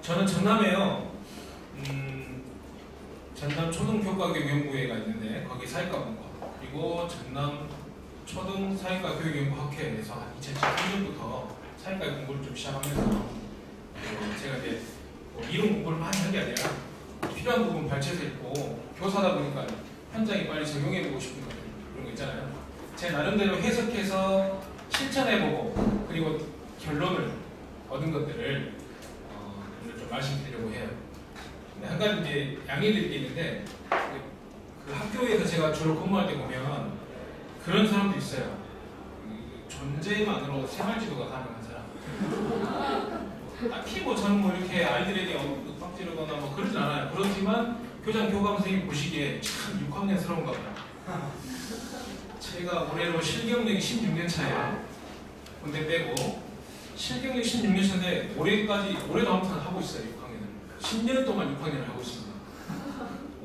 저는 전남에요. 전남 초등교과교육연구회가 있는데 거기 사회과분과 그리고 전남 초등 사회과 교육연구학회에서 한 2013년부터 사회과 공부를 좀 시작하면서 제가 이제 이론 공부를 많이 한 게 아니라 필요한 부분 발췌해서 읽고 교사다 보니까 현장에 빨리 적용해보고 싶은 것들 그런 거 있잖아요. 제 나름대로 해석해서 실천해보고 그리고 결론을 얻은 것들을 오늘 좀 말씀드리려고 해요. 한 가지 이제 양해드릴 게 있는데 그 학교에서 제가 주로 근무할 때 보면 그런 사람도 있어요. 존재만으로 생활지도가 가능한 사람. 딱히 뭐 저는 뭐 이렇게 아이들에게 윽박 지르거나 뭐 그러진 않아요. 그렇지만 교장 교감 선생님 보시기에 참 6학년스러운가 봐요. 제가 올해로 실경력이 16년 차예요. 군대 빼고 실경력이 16년 차인데 올해도 아무튼 하고 있어요. 6학년을 10년 동안 6학년을 하고 있습니다.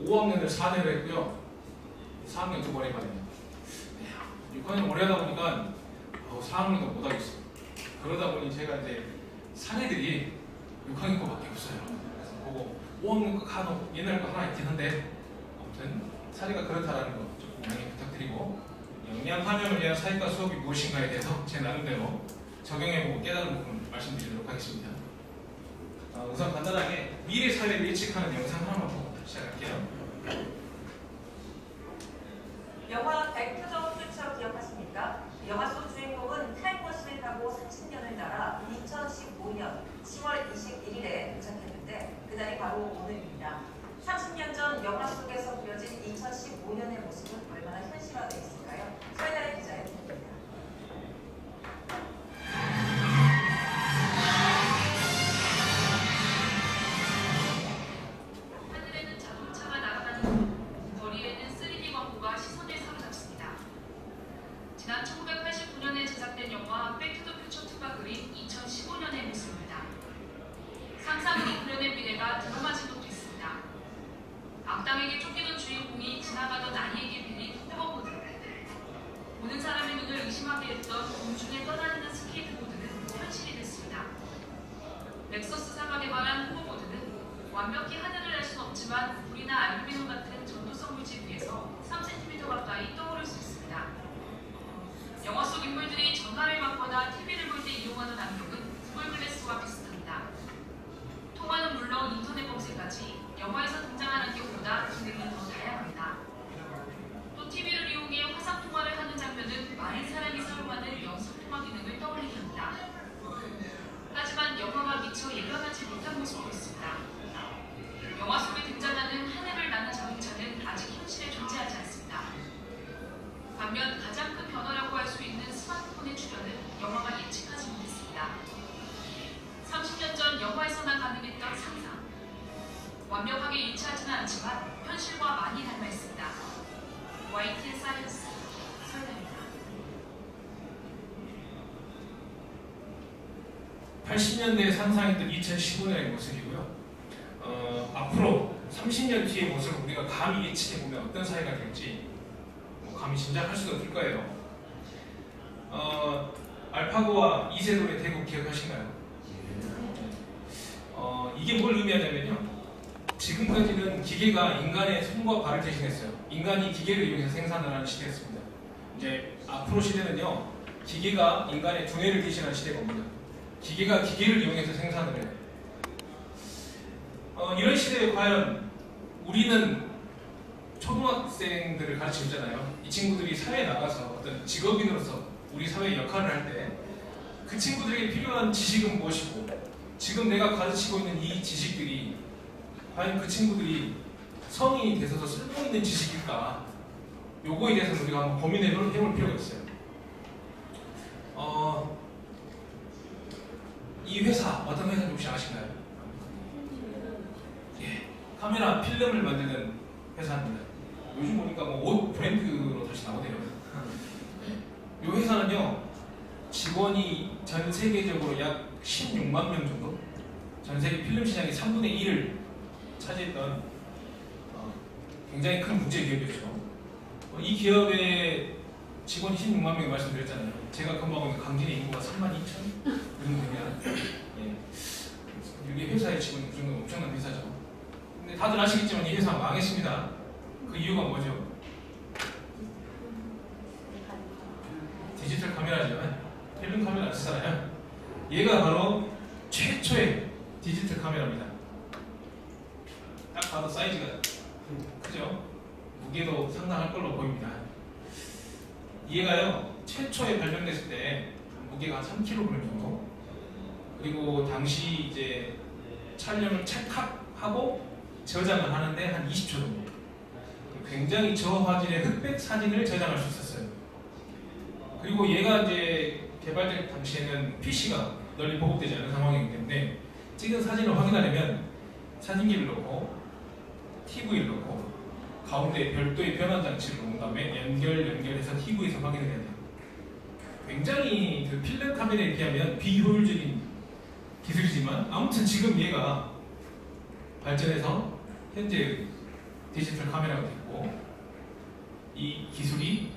5학년을 4년을 했고요. 4학년 2번 해봤네요. 6학년 오래 하다 보니까 4학년도 못하겠어요. 그러다 보니 제가 이제 사례들이 6학년 거밖에 없어요. 그래서 보고 5학년 거 간혹 옛날 거 하나 있긴 한데 아무튼 사례가 그렇다라는 거 조금 양해 부탁드리고 영양 환영을 위한 사회과 수업이 무엇인가에 대해서 제 나름대로 적용해보고 깨달은 부분 말씀드리도록 하겠습니다. 우선 간단하게 미래 사회를 예측하는 영상 하나만 보고 시작할게요. 영화 백투 더 퓨처 기억하십니까? 영화 속 주인공은 타임머신을 타고 30년을 날아 2015년 10월 21일에 도착했는데 그날이 바로 오늘입니다. 30년 전 영화 속에서 그려진 2015년의 모습은 얼마나 현실화되어 있을까요? 서희나래 기자의 보도입니다. 하늘에는 자동차가 날아다니고 거리에는 3D 광고가 시선을 사로잡습니다. 지난 1989년에 제작된 영화 백투더퓨처2가 그린 2015년의 모습입니다. 상상으로 그려낸 미래가 드라마지도 됐습니다. 악당에게 쫓기던 주인공이 지나가던 아이에게 빌린 호버보드. 보는 사람의 눈을 의심하게 했던 공중에 떠다니는 스케이트보드는 현실이 됐습니다. 렉서스사가 개발한 호버보드는 완벽히 하늘을 날 수는 없지만 불이나 알루미늄 같은 전도성 물질 위에서 3cm 가까이 떠오를 수 있습니다. 영화 속 인물들이 전화를 받거나 TV를 볼 때 이용하는 안경은 구글 글래스와 비슷합니다. 통화는 물론 인터넷 검색까지 영화에서 등장한 안경보다 기능은 더 다양합니다. 또 TV를 이용해 화상통화를 하는 장면은 많은 사람이 사용하는 영상통화 기능을 떠올리게 합니다. 하지만 영화가 미처 예견하지 못한 모습도 있습니다. 영화 속에 등장하는 하늘을 나는 자동차는 아직 현실에 존재하지 않습니다. 반면 가장 큰 변화라고 할 수 있는 스마트폰의 출현은 영화가 예측하지 못했습니다. 30년 전 영화에서나 가능했던 상상. 완벽하게 일치하지는 않지만 현실과 많이 닮아 있습니다. YTN 사이언스 설명입니다. 80년대에 상상했던 2015년의 모습이고요. 앞으로 30년 뒤의 모습을 우리가 감히 예측해보면 어떤 사회가 될지 감히 짐작할 수도 없을 거예요. 알파고와 이세돌의 대국 기억하신가요? 이게 뭘 의미하냐면요. 지금까지는 기계가 인간의 손과 발을 대신했어요. 인간이 기계를 이용해서 생산을 하는 시대였습니다. 이제 앞으로 시대는요. 기계가 인간의 두뇌를 대신하는 시대가 옵니다. 기계가 기계를 이용해서 생산을 해요. 이런 시대에 과연 우리는 초등학생들을 가르치잖아요. 이 친구들이 사회에 나가서 어떤 직업인으로서 우리 사회의 역할을 할 때 그 친구들에게 필요한 지식은 무엇이고 지금 내가 가르치고 있는 이 지식들이 과연 그 친구들이 성인이 돼서도 쓸모있는 지식일까? 요거에 대해서 우리가 한번 고민해볼 필요가 있어요. 이 회사 어떤 회사인지 혹시 아시나요? 예, 카메라 필름을 만드는 회사입니다. 요즘 보니까 뭐 옷 브랜드로 다시 나오네요. 이 회사는요 직원이 전 세계적으로 약 16만 명 정도, 전 세계 필름 시장의 3분의 1을 차지했던 굉장히 큰 국제 기업이죠. 이 기업의 직원이 16만 명이 말씀드렸잖아요. 제가 근무하고 있는 강진의 인구가 32,000 그 정도 되면 예. 여기 치고는 그 정도면 엄청난 회사죠. 근데 다들 아시겠지만 이 회사 망했습니다. 그 이유가 뭐죠? 디지털 카메라죠. 필름 카메라 안 쓰잖아요. 얘가 바로 최초의 디지털 카메라입니다. 딱 봐도 사이즈가 크죠? 무게도 상당할 걸로 보입니다. 얘가요, 최초에 발명됐을 때 무게가 한 3kg 정도. 그리고 당시 이제 촬영을 찰칵하고 저장을 하는데 한 20초 정도. 굉장히 저화질의 흑백 사진을 저장할 수 있었어요. 그리고 얘가 이제 개발될 당시에는 PC가 널리 보급되지 않은 상황이기 때문에 찍은 사진을 확인하려면 사진기를 넣고 TV를 넣고 가운데 별도의 변환 장치를 놓은 다음에 연결해서 TV에서 확인을 해야 돼요. 굉장히 그 필름 카메라에 비하면 비효율적인 기술이지만 아무튼 지금 얘가 발전해서 현재 디지털 카메라가 됐고 이 기술이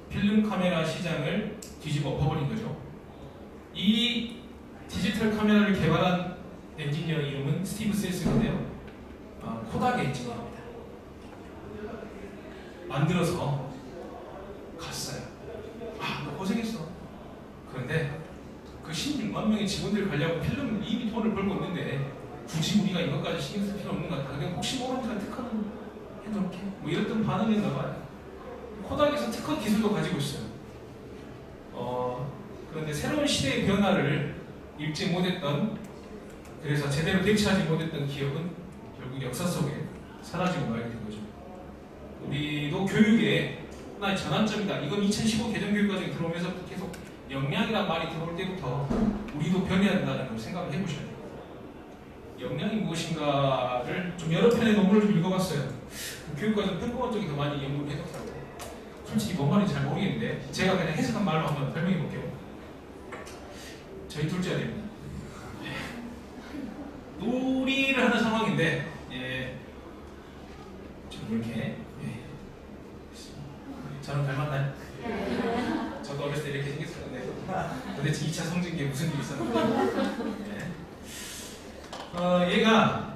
필름 카메라 시장을 뒤집어 엎어버린 거죠. 이 디지털 카메라를 개발한 엔지니어 이름은 스티브 셀스인데요. 코닥의 엔지니어입니다. 만들어서 갔어요. 너 고생했어. 그런데 그 16만 명의 직원들 관리하고 필름 이미 돈을 벌고 있는데 굳이 우리가 이것까지 신경 쓸 필요 없는 것 같다. 그냥 혹시 모르니까 특허는 해놓을게. 뭐 이랬던 반응이었나 봐요. 코닥에서 특허 기술도 가지고 있어요. 그런데 새로운 시대의 변화를 읽지 못했던, 그래서 제대로 대처하지 못했던 기업은 결국 역사 속에 사라지고 말게 된 거죠. 우리도 교육에 하나의 전환점이다. 이건 2015 개정교육과정에 들어오면서부터 계속 역량이란 말이 들어올 때부터 우리도 변해야 된다는 걸 생각을 해보셔야 돼요. 역량이 무엇인가를 좀 여러 편의 논문을 좀 읽어봤어요. 교육과정 평가원 쪽이 더 많이 연구를 해놓더라고요. 솔직히 뭔 말인지 잘 모르겠는데 제가 그냥 해석한 말로 한번 설명해 볼게요. 저희 둘째 아들입니다. 놀이를 하는 상황인데 좀 이렇게 저는 닮았나요? 저도 어렸을 때 이렇게 생겼었는데 도대체 2차 성징기에 무슨 일이 있었는지. 얘가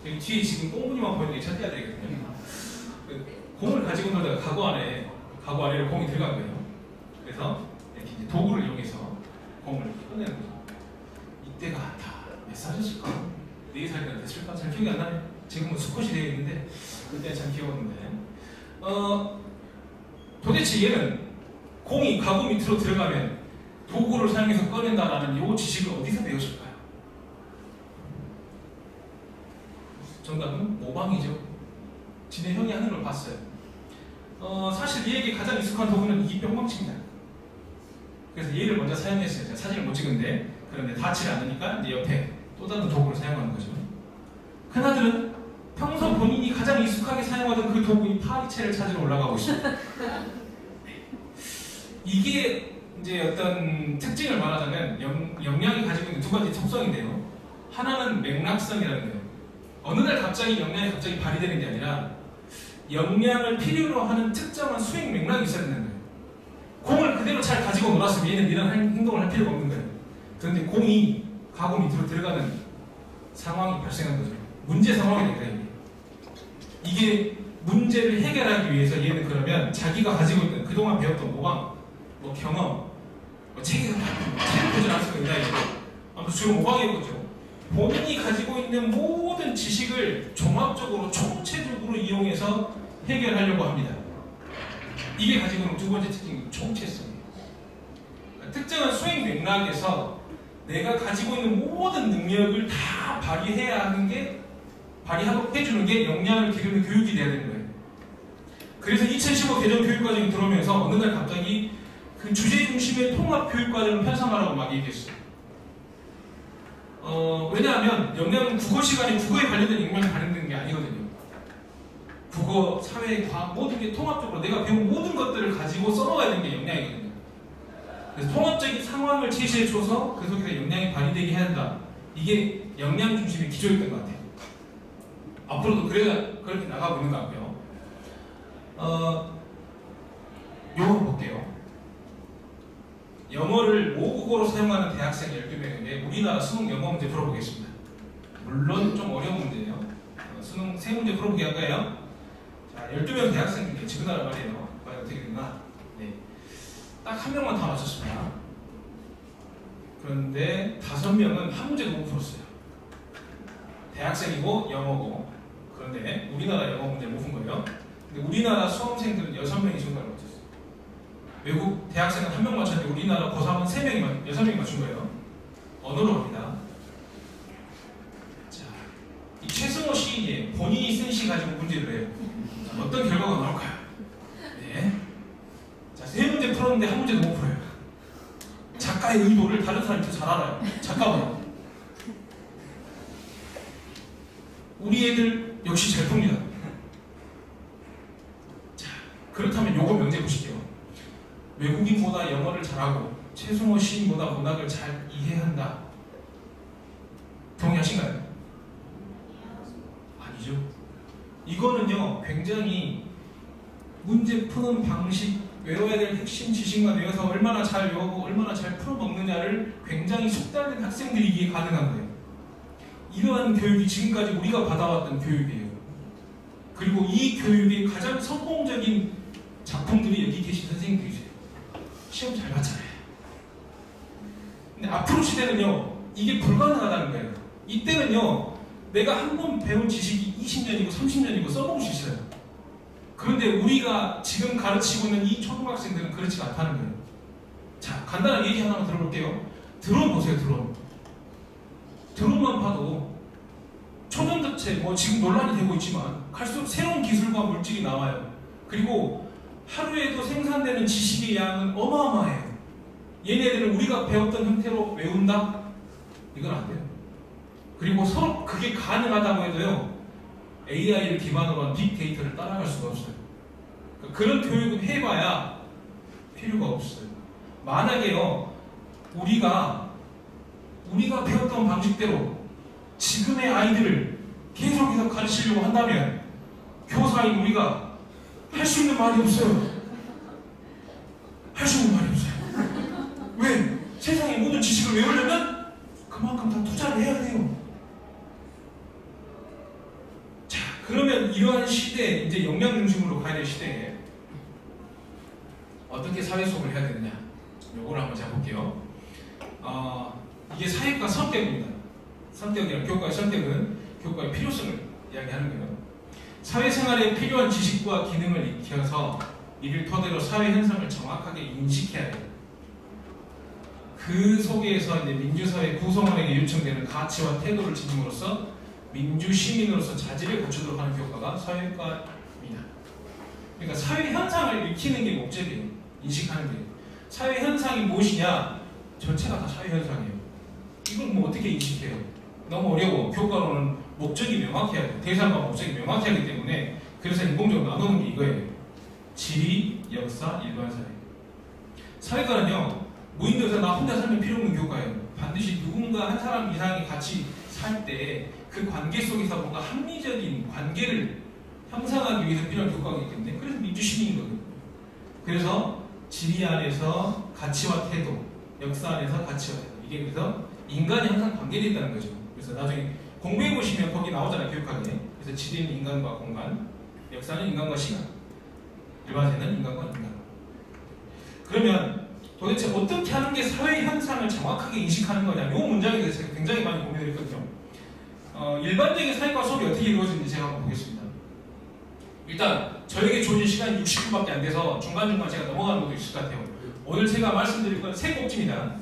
여기 뒤에 지금 꽁무니만 보이는 게 첫째 아들이거든요. 공을 가지고 놀다가 가구 아래로 공이 들어간 거예요. 그래서 이렇게 이제 도구를 이용해서 공을 꺼내는 거죠. 이때가 다 몇 살이었을까? 4살이나 됐을까? 잘 기억이 안 나네. 지금은 수컷이 되어 있는데 그때는 참 귀여웠는데 도대체 얘는 공이 가구 밑으로 들어가면 도구를 사용해서 꺼낸다라는 이 지식을 어디서 배웠을까요? 정답은 모방이죠. 지네 형이 하는 걸 봤어요. 사실 얘에게 가장 익숙한 도구는 이 뿅망치입니다. 그래서 얘를 먼저 사용했어요. 제가 사진을 못 찍은데 그런데 닿지 않으니까 이제 옆에 또 다른 도구를 사용하는 거죠. 큰아들은 평소 본인이 가장 익숙하게 사용하던 그 도구인 파리채를 찾으러 올라가고 있습니다. 이게 이제 어떤 특징을 말하자면 역량이 가지고 있는 두 가지 특성인데요. 하나는 맥락성이라는 거예요. 어느 날 갑자기 역량이 갑자기 발휘되는 게 아니라 역량을 필요로 하는 특정한 수행 맥락이 있어야 되는 거예요. 공을 그대로 잘 가지고 놀았으면 얘는 이런 행동을 할 필요가 없는 거예요. 그런데 공이 가구 밑으로 들어가는 상황이 발생한 거죠. 문제 상황이 된 거예요. 이게 문제를 해결하기 위해서 얘는 그러면 자기가 가지고 있는 그동안 배웠던 모방, 경험, 책을 보지 않았습니다. 아무튼 주로 모방이었죠. 본인이 가지고 있는 모든 지식을 종합적으로 총체적으로 이용해서 해결하려고 합니다. 이게 가지고 있는 두 번째 특징이 총체성이에요. 그러니까 특정한 수행 맥락에서 내가 가지고 있는 모든 능력을 다 발휘하고 해주는 게 역량을 기르는 교육이 돼야 되는 거예요. 그래서 2015 개정 교육과정이 들어오면서 어느 날 갑자기 그 주제 중심의 통합 교육과정을 편성하라고 막 얘기했어요. 왜냐하면 역량은 국어 시간에 국어에 관련된 역량이 발현되는 게 아니거든요. 국어, 사회, 과학 모든 게 통합적으로 내가 배운 모든 것들을 가지고 써먹어야 되는 게 역량이거든요. 그래서 통합적인 상황을 제시해줘서 그 속에서 역량이 발휘되게 해야 한다. 이게 역량 중심의 기조였던 것 같아요. 앞으로도 그렇게 나가고 있는 것 같고요. 요거 볼게요. 영어를 모국어로 사용하는 대학생 12명인데 우리나라 수능 영어 문제 풀어보겠습니다. 물론 좀 어려운 문제예요. 수능 3문제 풀어보기 할까요? 자, 12명 대학생 중에 지금날 말이에요. 과연 어떻게 됐나? 네. 딱 한 명만 다 맞췄습니다. 그런데 5명은 한 문제도 못 풀었어요. 대학생이고 영어고. 그런데 우리나라 영어 문제를 못 푼 거예요. 근데 우리나라 수험생들은 6명이 정답을 맞췄어요. 외국 대학생은 1명 맞췄는데 우리나라 고3은 6명이 맞춘 거예요. 언어로 갑니다. 자, 이 최승호 시인이 본인이 쓴 시 가지고 문제를 해요. 자, 어떤 결과가 나올까요? 네. 자, 3문제 풀었는데 한 문제도 못 풀어요. 작가의 의도를 다른 사람이 더 잘 알아요. 작가보다. 우리 애들 역시 잘 풉니다. 자, 그렇다면 요거 명제 보실게요. 외국인보다 영어를 잘하고 최승호 시인보다 문학을 잘 이해한다. 동의하신가요? 아니죠. 이거는요, 굉장히 문제 푸는 방식, 외워야 될 핵심 지식만 외워서 얼마나 잘 외우고 얼마나 잘 풀어먹느냐를 굉장히 숙달된 학생들이기에 가능한 거예요. 이러한 교육이 지금까지 우리가 받아왔던 교육이에요. 그리고 이 교육의 가장 성공적인 작품들이 여기 계신 선생님들이세요. 시험 잘 봤잖아요. 근데 앞으로 시대는요, 이게 불가능하다는 거예요. 이때는요, 내가 한 번 배운 지식이 20년이고 30년이고 써먹을 수 있어요. 그런데 우리가 지금 가르치고 있는 이 초등학생들은 그렇지가 않다는 거예요. 자, 간단한 얘기 하나만 들어볼게요. 드론 보세요, 드론. 드론만 봐도 초전도체 지금 논란이 되고 있지만 갈수록 새로운 기술과 물질이 나와요. 그리고 하루에도 생산되는 지식의 양은 어마어마해요. 얘네들은 우리가 배웠던 형태로 외운다? 이건 안 돼요. 그리고 서로 그게 가능하다고 해도요, AI를 기반으로 한 빅데이터를 따라갈 수가 없어요. 그런 교육은 해봐야 필요가 없어요. 만약에요, 우리가 배웠던 방식대로 지금의 아이들을 계속해서 가르치려고 한다면 교사인 우리가 할 수 있는 말이 없어요. 할 수 있는 말이 없어요. 왜? 세상의 모든 지식을 외우려면 그만큼 다 투자를 해야 돼요. 자, 그러면 이러한 시대에, 이제 역량 중심으로 가야 될 시대에 어떻게 사회 수업을 해야 되느냐, 요거를 한번 잡아볼게요. 이게 사회과 성격입니다. 성격이랑 교과의 성격은 교과의 필요성을 이야기하는 거예요. 사회생활에 필요한 지식과 기능을 익혀서 이를 토대로 사회 현상을 정확하게 인식해야 돼요. 그 속에서 이제 민주사회 구성원에게 요청되는 가치와 태도를 지킴으로써 민주시민으로서 자질을 갖추도록 하는 교과가 사회과입니다. 그러니까 사회 현상을 익히는 게 목적이에요. 인식하는 게. 사회 현상이 무엇이냐? 전체가 다 사회 현상이에요. 이걸 뭐 어떻게 인식해요? 너무 어려워. 교과로는 목적이 명확해야 돼요. 대상과 목적이 명확해야 하기 때문에, 그래서 인공적으로 나누는 게 이거예요. 지리, 역사, 일반사회. 사회과는요, 무인도에서 나 혼자 살면 필요 없는 교과예요. 반드시 누군가 한 사람 이상이 같이 살 때 그 관계 속에서 뭔가 합리적인 관계를 형성하기 위해서 필요한 교과이기 때문에, 그래서 민주시민이거든요. 그래서 지리 안에서 가치와 태도, 역사 안에서 가치와 태도, 이게 그래서 인간이 항상 관계되어 있다는 거죠. 그래서 나중에 공부해보시면 거기 나오잖아요, 교육학에. 그래서 지리는 인간과 공간, 역사는 인간과 시간, 일반세는 인간과 인간. 그러면 도대체 어떻게 하는 게 사회 현상을 정확하게 인식하는 거냐, 이 문장에 대해서 제가 굉장히 많이 고민을 했거든요. 일반적인 사회과 수업이 어떻게 이루어지는지 제가 한번 보겠습니다. 일단 저에게 주어진 시간이 60분밖에 안 돼서 중간중간 제가 넘어가는 것도 있을 것 같아요. 오늘 제가 말씀드릴 건 세 꼭지입니다.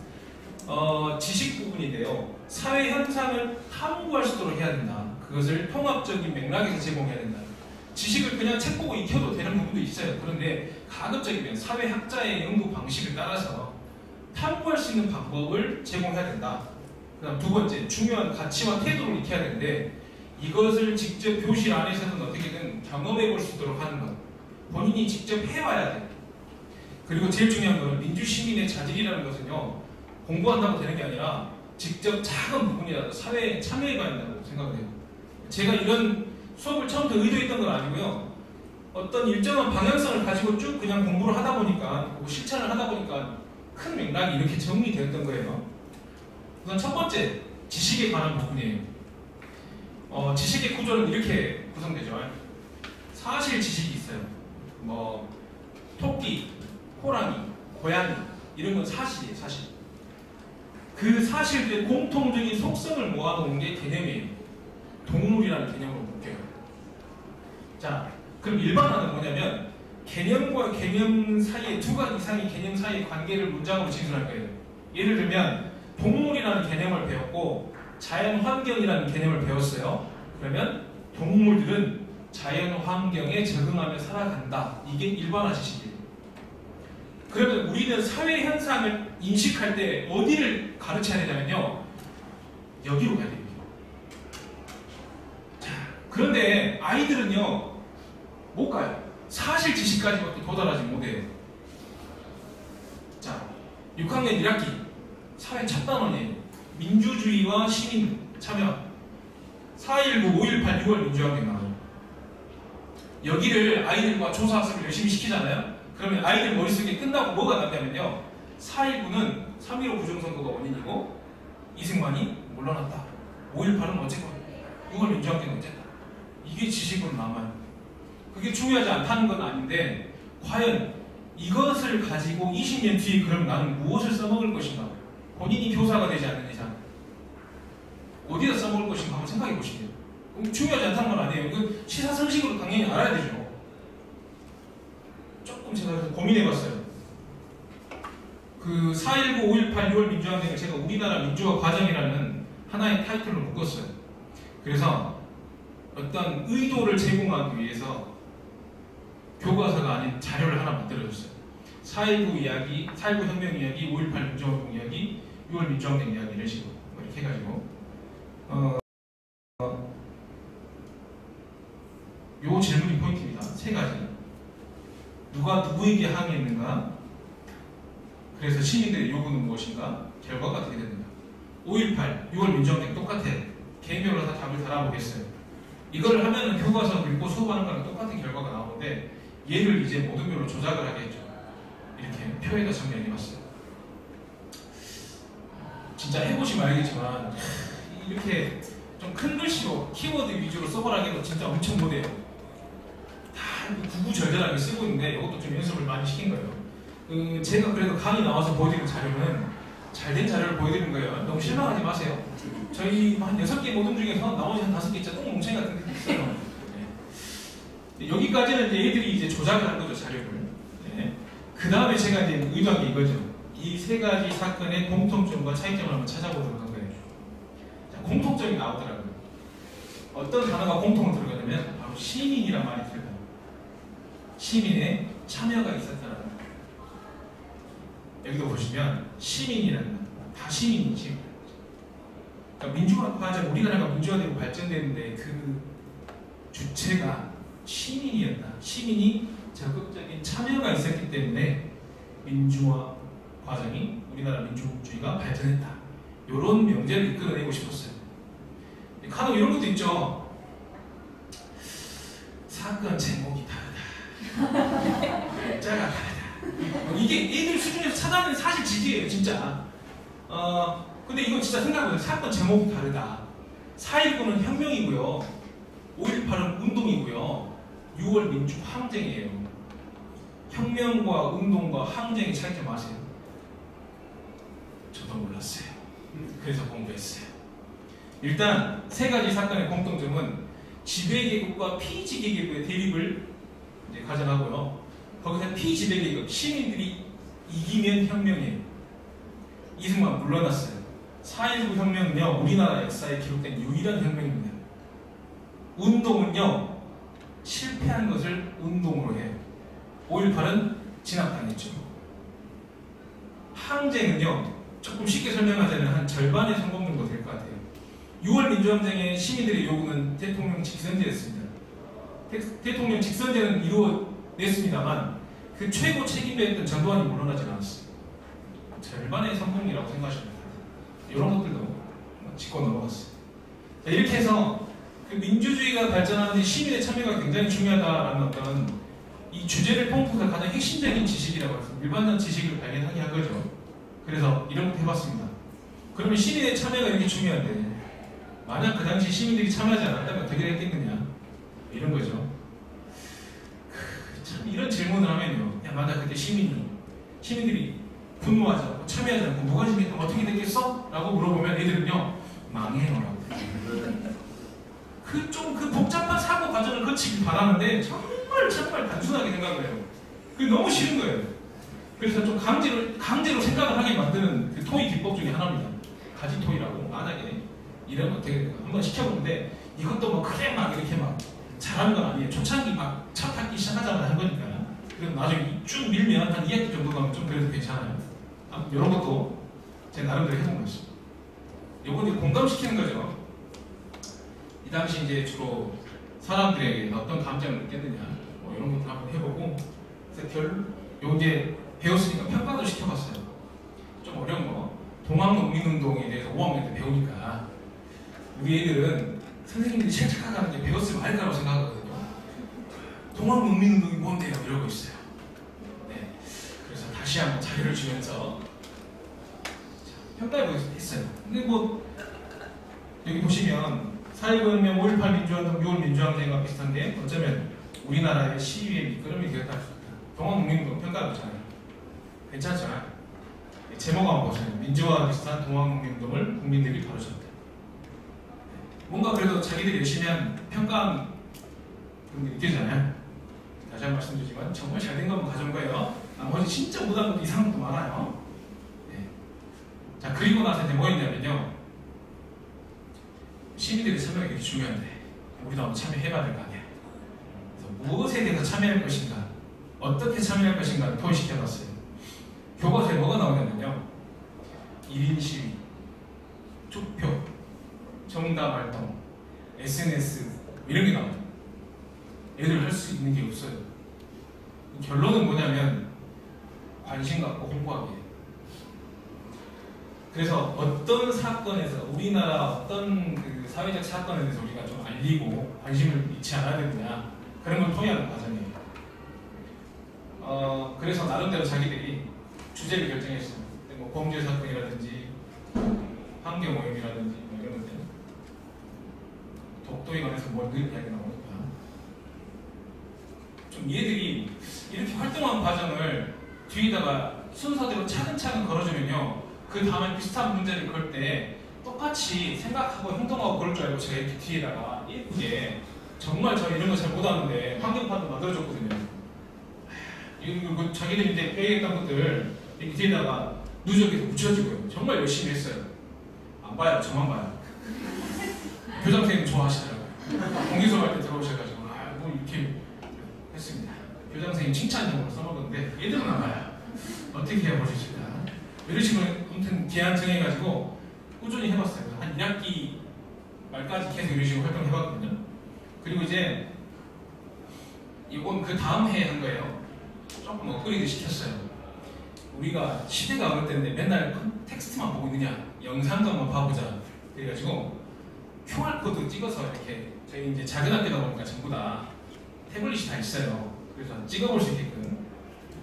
지식 부분인데요. 사회 현상을 탐구할 수 있도록 해야 된다. 그것을 통합적인 맥락에서 제공해야 된다. 지식을 그냥 책 보고 익혀도 되는 부분도 있어요. 그런데 가급적이면 사회학자의 연구 방식을 따라서 탐구할 수 있는 방법을 제공해야 된다. 그 다음 두 번째, 중요한 가치와 태도를 익혀야 되는데, 이것을 직접 교실 안에서는 어떻게든 경험해 볼 수 있도록 하는 것. 본인이 직접 해와야 돼요. 그리고 제일 중요한 건 민주시민의 자질이라는 것은요, 공부한다고 되는 게 아니라 직접 작은 부분이라도 사회에 참여해봐야 된다고 생각을 해요. 제가 이런 수업을 처음부터 의도했던 건 아니고요. 어떤 일정한 방향성을 가지고 쭉 그냥 공부를 하다 보니까, 실천을 하다 보니까 큰 맥락이 이렇게 정리되었던 거예요. 우선 첫 번째, 지식에 관한 부분이에요. 지식의 구조는 이렇게 구성되죠. 사실 지식이 있어요. 뭐 토끼, 호랑이, 고양이 이런 건 사실이에요. 사실. 그 사실들의 공통적인 속성을 모아놓은 게 개념이에요. 동물이라는 개념으로 볼게요. 자, 그럼 일반화는 뭐냐면 개념과 개념 사이에 두 가지 이상의 개념 사이의 관계를 문장으로 진술할 거예요. 예를 들면 동물이라는 개념을 배웠고 자연환경이라는 개념을 배웠어요. 그러면 동물들은 자연환경에 적응하며 살아간다. 이게 일반화 지식이에요. 그러면 우리는 사회 현상을 인식할 때 어디를 가르쳐야 되냐면요. 여기로 가야 돼요. 자, 그런데 아이들은요. 못 가요. 사실 지식까지밖에 도달하지 못해요. 자, 6학년 1학기 사회 첫 단원이에요. 민주주의와 시민 참여 4.19, 5.18, 6월 민주항쟁 나와요. 여기를 아이들과 조사학습을 열심히 시키잖아요. 그러면 아이들 머릿속에 끝나고 뭐가 남냐면요. 4.19는 3.15 부정선거가 원인이고 이승만이 물러났다. 5.18은 어쨌건 6월 민주항쟁은 어쨌다. 이게 지식으로 남아요. 그게 중요하지 않다는 건 아닌데 과연 이것을 가지고 20년 뒤에 그럼 나는 무엇을 써먹을 것인가? 본인이 교사가 되지 않는 이상 어디다 써먹을 것인가 한번 생각해 보시게요. 중요하지 않다는 건 아니에요. 그 시사상식으로 당연히 알아야 되죠. 조금 제가 고민해봤어요. 그 4.19, 5.18, 6월 민주항쟁을 제가 우리나라 민주화 과정이라는 하나의 타이틀로 묶었어요. 그래서 어떤 의도를 제공하기 위해서 교과서가 아닌 자료를 하나 만들어줬어요. 4.19 이야기, 4.19 혁명 이야기, 5.18 민주화운동 이야기, 6월 민주항쟁 이야기 이런 식으로 이렇게 해가지고 요 질문이 포인트입니다. 세 가지. 누가 누구에게 항의했는가? 그래서 시민들의 요구는 무엇인가? 결과가 어떻게 됩니다. 5.18, 6월 민주항쟁 똑같아. 개인별로 다 답을 달아보겠어요. 이걸 하면은 교과서를 읽고 수업하는 거랑 똑같은 결과가 나오는데 얘를 이제 모든 별로 조작을 하겠죠. 이렇게 표에다 정리해봤어요. 진짜 해보시면 알겠지만 이렇게 좀 큰 글씨로 키워드 위주로 써보라기도 진짜 엄청 못해요. 다 구구절절하게 쓰고 있는데 이것도 좀 연습을 많이 시킨 거예요. 제가 그래도 강의 나와서 보여드린 자료는 잘된 자료를 보여드린 거예요. 너무 실망하지 마세요. 저희 한 6개 모둠 중에서 나머지 한 5개 진짜 똥뭉청이 같은 게 있어요. 네. 여기까지는 이제 얘들이 이제 조작을 한 거죠, 자료를. 네. 그 다음에 제가 이제 의도한 게 이거죠. 이 세 가지 사건의 공통점과 차이점을 한번 찾아보도록 한 거예요. 자, 공통점이 나오더라고요. 어떤 단어가 공통으로 들어가냐면 바로 시민이란 말이 들어가요. 시민의 참여가 있었다는 거. 여기도 보시면 시민이라는 거. 다 시민이지. 그러니까 민주화 과정, 우리나라가 민주화되고 발전되는데 그 주체가 시민이었다. 시민이 적극적인 참여가 있었기 때문에 민주화 과정이 우리나라 민주주의가 발전했다. 이런 명제를 이끌어내고 싶었어요. 간혹 이런 것도 있죠. 사건 제목이 다르다. 글자가 다르다. 이게 애들 수준에서 찾아내는 사실 지지예요, 진짜. 근데 이건 진짜 생각해보세요. 사건 제목이 다르다. 4.19는 혁명이고요. 5.18은 운동이고요. 6월 민주항쟁이에요. 혁명과 운동과 항쟁의 차이점 아세요? 저도 몰랐어요. 그래서 공부했어요. 일단 세 가지 사건의 공통점은 지배계급과 피지배계급의 대립을 이제 가정하고요. 거기서 피지배계급, 시민들이 이기면 혁명이에요. 이승만 물러났어요. 4.19 혁명은요, 우리나라 역사에 기록된 유일한 혁명입니다. 운동은요, 실패한 것을 운동으로 해요. 5.18은 진압당했죠. 항쟁은요, 조금 쉽게 설명하자면 한 절반의 성공 정도 될 것 같아요. 6월 민주항쟁의 시민들의 요구는 대통령 직선제였습니다. 대통령 직선제는 이루어냈습니다만 그 최고 책임자였던 전두환이 물러나지 않았어요. 절반의 성공이라고 생각하시면 됩니다. 이런 것들도 짚고 넘어갔어요. 자, 이렇게 해서 그 민주주의가 발전하는 데 시민의 참여가 굉장히 중요하다라는 어떤 이 주제를 통틀어서 가장 핵심적인 지식이라고 해서 일반적 지식을 발견하게 한 거죠. 그래서 이런 것도 해봤습니다. 그러면 시민의 참여가 이렇게 중요한데 만약 그 당시 시민들이 참여하지 않았다면 어떻게 됐겠느냐 이런 거죠. 참 이런 질문을 하면요, 야 만약 그때 시민들이 분노하지 않고 참여하지 않고 무관심했다면 어떻게 됐겠어? 라고 물어보면 애들은요 망해요 라고. 그 복잡한 사고 과정을 거치길 바라는데 정말 단순하게 생각을 해요. 그게 너무 싫은 거예요. 그래서 좀 강제로 생각을 하게 만드는 그 토의 기법 중에 하나입니다. 가지 토의라고. 만약에 이러면 어떻게 한번 시켜보는데 이것도 뭐 크게 막 이렇게 막 잘하는 건 아니에요. 초창기 막 차 타기 시작하자마자 한 거니까. 그래서 나중에 쭉 밀면 한 2학기 정도 가면 좀 그래도 괜찮아요. 이런 것도 제 나름대로 해본 것이죠. 요건 이제 공감시키는 거죠. 이 당시 이제 주로 사람들에게 어떤 감정을 느꼈느냐 뭐 이런 것도 한번 해보고, 그래서 요게 배웠으니까 평가도 시켜봤어요. 좀 어려운 거. 동학농민운동에 대해서 5학년 때 배우니까 우리 애들은 선생님들이 책책하게 게 배웠으면 알까라고 생각하거든요. 동학농민운동이 뭔데요? 이러고 있어요. 네. 그래서 다시 한번 자료를 주면서 평가해보겠어요. 근데 뭐 여기 보시면 4.19혁명, 5.18 민주화운동, 6월 민주항쟁과 비슷한데 어쩌면 우리나라의 시위의 밑거름이 되었다. 동학농민운동 평가해보잖아요. 괜찮잖아요. 제목 한번 보세요. 민주화와 비슷한 동학농민운동을 국민들이 벌여줬다. 뭔가 그래도 자기들이 열심히 한 평가한 그런 게 느껴지잖아요. 다시 한번 말씀드리지만 정말 잘된 것만 가져온 거예요. 나머지 진짜 못한 것도 이상한 것도 많아요. 네. 자, 그리고 나서 이제 뭐 했냐면요, 시민들의 참여가 되게 중요한데 우리도 한번 참여해봐야 될 거 아니에요. 그래서 무엇에 대해서 참여할 것인가, 어떻게 참여할 것인가를 토의시켜봤어요. 교과서에 뭐가 나오냐면요, 1인 시위, 투표, 정당 활동, SNS 이런 게 나와요. 애들 할 수 있는 게 없어요. 결론은 뭐냐면 관심 갖고 홍보하기. 그래서 어떤 사건에서 우리나라 어떤 그 사회적 사건에 대해서 우리가 좀 알리고 관심을 잃지 않아야 되느냐, 그런 걸 토의하는 과정이에요. 그래서 나름대로 자기들이 주제를 결정했어요. 뭐 범죄 사건이라든지 환경 오염이라든지 뭐 이런 것들, 독도에 관해서 뭘 늘 이야기 나오니까 좀 얘들이 이렇게 활동한 과정을 뒤에다가 순서대로 차근차근 걸어주면요, 그 다음에 비슷한 문제를 걸 때 똑같이 생각하고 행동하고 그럴 줄 알고 제가 이렇게 뒤에다가 예쁘게, 정말 저 이런 거 잘 못하는데 환경판도 만들어줬거든요. 이거 자기들이 이제 빼야겠다는 것들 이렇게 뒤에다가 누적해서 붙여주고요. 정말 열심히 했어요. 안 봐요. 저만 봐요. 교장 선생님 좋아하시더라고요. 공기수업 할 때 들어오셔가지고 뭐 이렇게 했습니다. 교장 선생님 칭찬용으로 써먹었는데 얘들은 안 봐요. 어떻게 해보실까? 이런 식으로 아무튼 기한 정해가지고 꾸준히 해봤어요. 한 1학기 말까지 계속 이런 식으로 활동해봤거든요. 그리고 이제 이건 그 다음 해에 한 거예요. 조금 업그레이드 시켰어요. 우리가 시대가 어느 때인데 맨날 텍스트만 보고 있느냐, 영상도 한번 봐보자. 그래가지고 QR코드 찍어서 이렇게, 저희 이제 작은 학교다 보니까 전부 다 태블릿이 다 있어요. 그래서 찍어볼 수 있게끔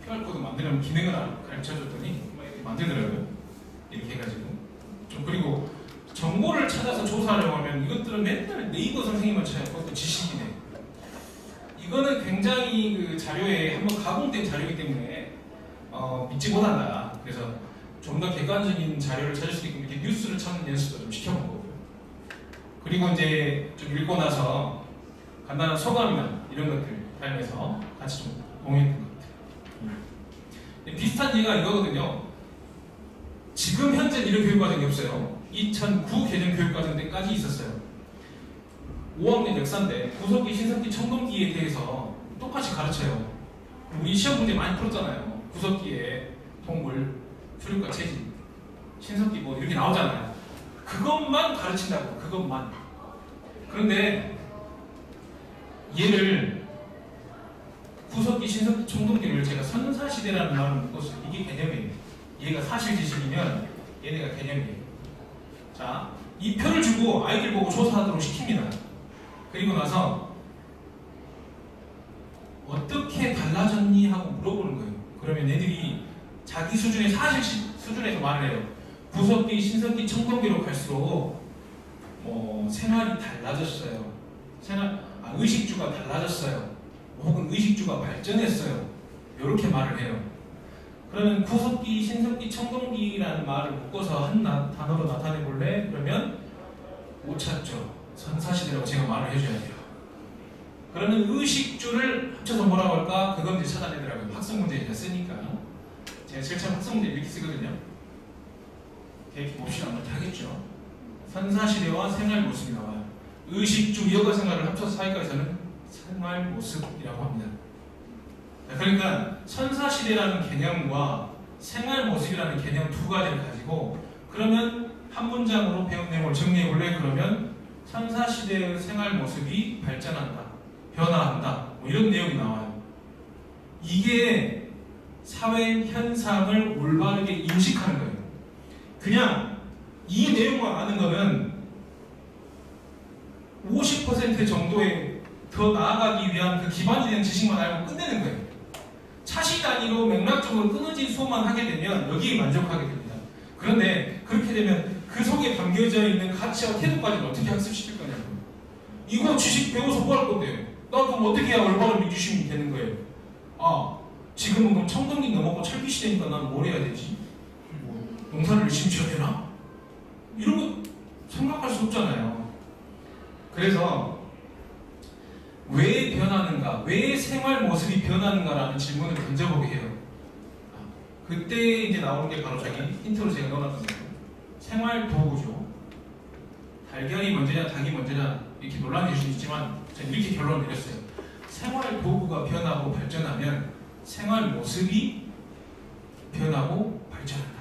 QR코드 만드는 기능을 가르쳐줬더니 이렇게 만들더라고요. 이렇게 해가지고 좀, 그리고 정보를 찾아서 조사하려고 하면 이것들은 맨날 네이버 선생님을 찾아요. 그것도 지식이네. 이거는 굉장히 그 자료에 한번 가공된 자료이기 때문에 믿지 못한다. 그래서 좀 더 객관적인 자료를 찾을 수 있게 이렇게 뉴스를 찾는 연습도 좀 시켜본 거고요. 그리고 이제 좀 읽고 나서 간단한 소감이나 이런 것들 사용해서 같이 좀 공유했던 것 같아요. 비슷한 예가 이거거든요. 지금 현재 이런 교육과정이 없어요. 2009 개정 교육과정 때까지 있었어요. 5학년 역사인데 구석기, 신석기, 청동기에 대해서 똑같이 가르쳐요. 우리 시험 문제 많이 풀었잖아요. 구석기에 동물, 수륙과 체질, 신석기 뭐 이렇게 나오잖아요. 그것만 가르친다고, 그것만. 그런데 얘를 구석기, 신석기, 청동기를 제가 선사시대라는 말을 묶었어요. 이게 개념이에요. 얘가 사실 지식이면 얘네가 개념이에요. 자, 이 표를 주고 아이들 보고 조사하도록 시킵니다. 그리고 나서 어떻게 달라졌니 하고 물어보는 거예요. 그러면 애들이 자기 수준의 사실 수준에서 말을 해요. 구석기, 신석기, 청동기로 갈수록 생활이 달라졌어요. 의식주가 달라졌어요. 혹은 의식주가 발전했어요. 이렇게 말을 해요. 그러면 구석기, 신석기, 청동기라는 말을 묶어서 한 단어로 나타내 볼래? 그러면 못 찾죠. 선사시대라고 제가 말을 해줘야 돼요. 그러면 의식주를 합쳐서 뭐라고 할까? 그건 이제 찾아내더라고요. 학습문제에 제가 쓰니까. 제가 제일 처음 학습문제 이렇게 쓰거든요. 이렇게 봅시다. 못하겠죠. 선사시대와 생활모습이 나와요. 의식주, 여가생활을 합쳐서 사회과에서는 생활모습이라고 합니다. 그러니까 선사시대라는 개념과 생활모습이라는 개념 두 가지를 가지고 그러면 한 문장으로 배운 내용을 정리해 볼래? 그러면 선사시대의 생활모습이 발전한다, 변화한다, 뭐 이런 내용이 나와요. 이게 사회 현상을 올바르게 인식하는 거예요. 그냥 이 내용만 아는 거는 50% 정도의 더 나아가기 위한 그 기반이 된 지식만 알고 끝내는 거예요. 차시 단위로 맥락적으로 끊어진 수업만 하게 되면 여기에 만족하게 됩니다. 그런데 그렇게 되면 그 속에 담겨져 있는 가치와 태도까지는 어떻게 학습시킬 거냐고요. 이거 지식 배워서 뭐 할 건데요? 나 그럼 어떻게 해야 올바른 민주시민이 되는 거예요? 지금은 그럼 청동기 넘어가고 철기 시대니까 난 뭘 해야 되지? 농사를 열심히 지어야 되나? 이런 거 생각할 수 없잖아요. 그래서 왜 변하는가? 왜 생활 모습이 변하는가라는 질문을 던져보게 해요. 그때 이제 나오는 게 바로 저기 힌트로 제가 넣어놨던 거예요. 생활 도구죠. 달걀이 먼저냐 닭이 먼저냐 이렇게 논란이 될 수 있지만 저는 이렇게 결론을 내렸어요. 생활 도구가 변하고 발전하면 생활 모습이 변하고 발전한다.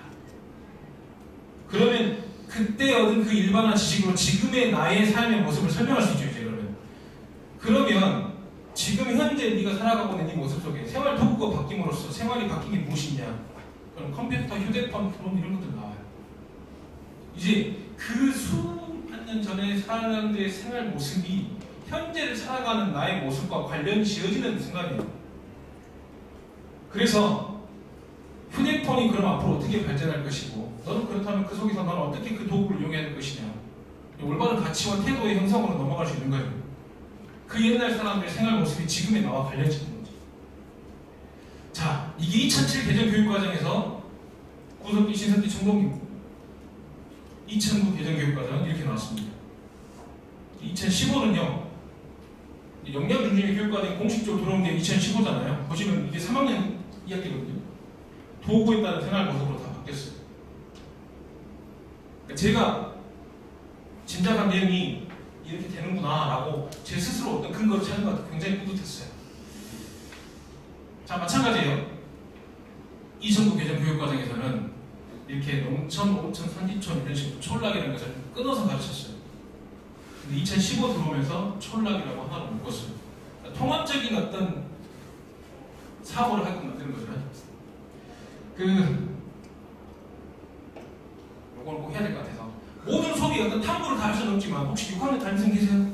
그러면 그때 얻은 그 일반화 지식으로 지금의 나의 삶의 모습을 설명할 수 있죠. 이제 그러면 지금 현재 네가 살아가고 있는 이 모습 속에 생활 도구가 바뀜으로써 생활이 바뀐 게 무엇이냐? 그럼 컴퓨터, 휴대폰, 폰 이런 것들 나와요. 이제 그 수만 년 전에 사람들의 생활 모습이 현재를 살아가는 나의 모습과 관련이 지어지는 순간이에요. 그래서 휴대폰이 그럼 앞으로 어떻게 발전할 것이고 너는 그렇다면 그 속에서 너는 어떻게 그 도구를 이용해야 될 것이냐? 올바른 가치와 태도의 형성으로 넘어갈 수 있는 거예요. 그 옛날 사람들의 생활 모습이 지금의 나와 관련지는 거죠. 자, 이게 2007 개정교육과정에서 구석기, 신석기, 청동기 2009 개정교육과정 이렇게 나왔습니다. 2015는요. 영양중심의 교육과정이 공식적으로 들어온 게 2015잖아요. 보시면 이게 3학년 2학기거든요. 도구에 따른 생활 모습으로 다 바뀌었어요. 그러니까 제가 짐작한 내용이 이렇게 되는구나 라고 제 스스로 어떤 근거를 찾는 것 같아요. 굉장히 뿌듯했어요. 자, 마찬가지예요. 2009 개정 교육과정에서는 이렇게 농촌, 오촌, 산지촌 이런 식으로 촌락이라는 것을 끊어서 가르쳤어요. 근데 2015 들어오면서 촌락이라고 하나로 묶었어요. 그러니까 통합적인 어떤 사고를 하고 만드는 거죠. 요걸 꼭 해야 될 것 같아서 모든 수업이 어떤 탐구를 다 할 수는 없지만 혹시 6학년 담임생 계세요?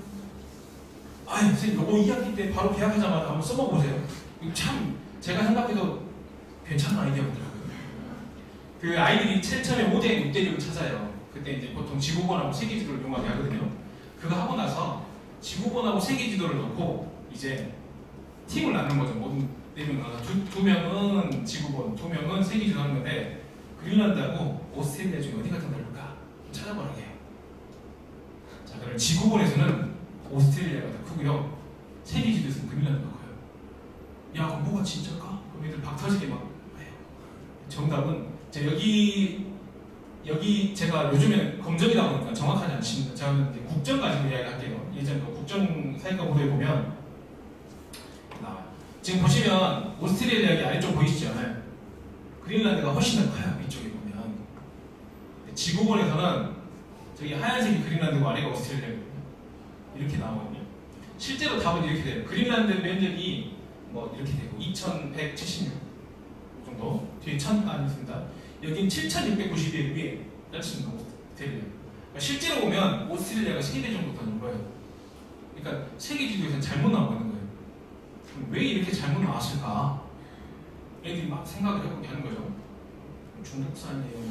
아니 선생님 요거 2학기 때 바로 계약하자마자 한번 써먹어보세요. 이거 참 제가 생각해도 괜찮은 아이디어더라고요. 그 아이들이 제일 처음에 5대 6대6을 찾아요. 그때 이제 보통 지구본하고 세계지도를 이용하게 하거든요. 그거 하고 나서 지구본하고 세계지도를 넣고 이제 팀을 나눈 거죠. 모든 4명 나눠서 두 명은 지구본, 2명은 세계지도 하는 건데 그린란드하고 오스트레일리아 중에 어디가 더 넓을까? 찾아보라고 해요. 자, 그럼 지구본에서는 오스트레일리아가 더 크고요. 세계지도에서는 그린란드가 커요. 야, 그럼 뭐가 진짜일까? 그럼 애들 박 터지게 막 해요. 정답은 여기 제가 요즘에는 검정이다 보니까 정확하지 않습니다. 저는 이제 국정 가지고 이야기할게요. 예전 그 국정 사회과 보도에 보면 나와요. 지금 보시면 오스트레일리아 여기 아래쪽 보이시죠? 네. 그린란드가 훨씬 더 커요. 이쪽에 보면. 지구본에서는 저기 하얀색이 그린란드고 아래가 오스트레일리아거든요. 이렇게 나오거든요. 실제로 답은 이렇게 돼요. 그린란드 면적이 뭐 이렇게 되고 2176 정도. 뒤에 1000 아닙니다. 여긴 7692에 위에 짧습니다. 오스트레일리아. 그러니까 실제로 보면 오스트레일리아가 3배 정도 더 넓어요. 그러니까 세계 지도에서는 잘못 나오는 거예요. 왜 이렇게 잘못 나왔을까? 애들이 막 생각을 해보게 하는 거죠. 중국산이에요.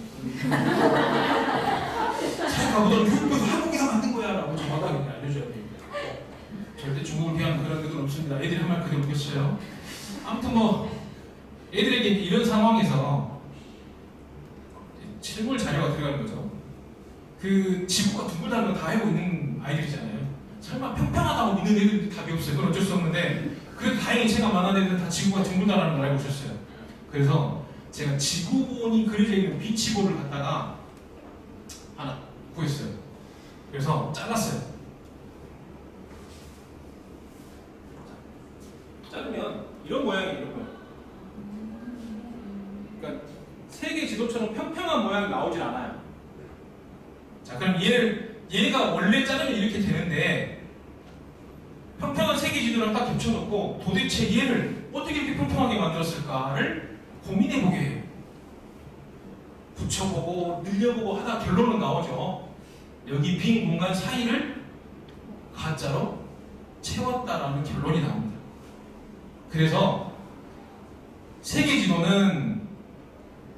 자기가 보던 교육부에서 한국에서 만든 거야 라고 정확하게 알려줘야 됩니다. 절대 중국을 비하는 그런 뜻은 없습니다. 애들이 한 말 그대로 웃겼어요. 아무튼 뭐 애들에게 이런 상황에서 실물 자료가 들어가는 거죠. 그 지구가 둥글다는 걸 다 알고 있는 아이들이잖아요. 설마 평평하다고 믿는 애들이 답이 없어요. 그건 어쩔 수 없는데 그래도 다행히 제가 만난 애들은 다 지구가 둥글다는 걸 알고 있었어요. 그래서 제가 지구본이 그려져 있는 비치볼을 갖다가 하나 구했어요. 그래서 잘랐어요. 자르면 이런 모양이에요. 이런 모양. 그러니까 세계 지도처럼 평평한 모양이 나오질 않아요. 자, 그럼 얘가 원래 자르면 이렇게 되는데 평평한 세계 지도랑 딱 겹쳐놓고 도대체 얘를 어떻게 이렇게 평평하게 만들었을까를 고민해보게 해요. 붙여보고 늘려보고 하다 결론은 나오죠. 여기 빈 공간 사이를 가짜로 채웠다라는 결론이 나옵니다. 그래서 세계 지도는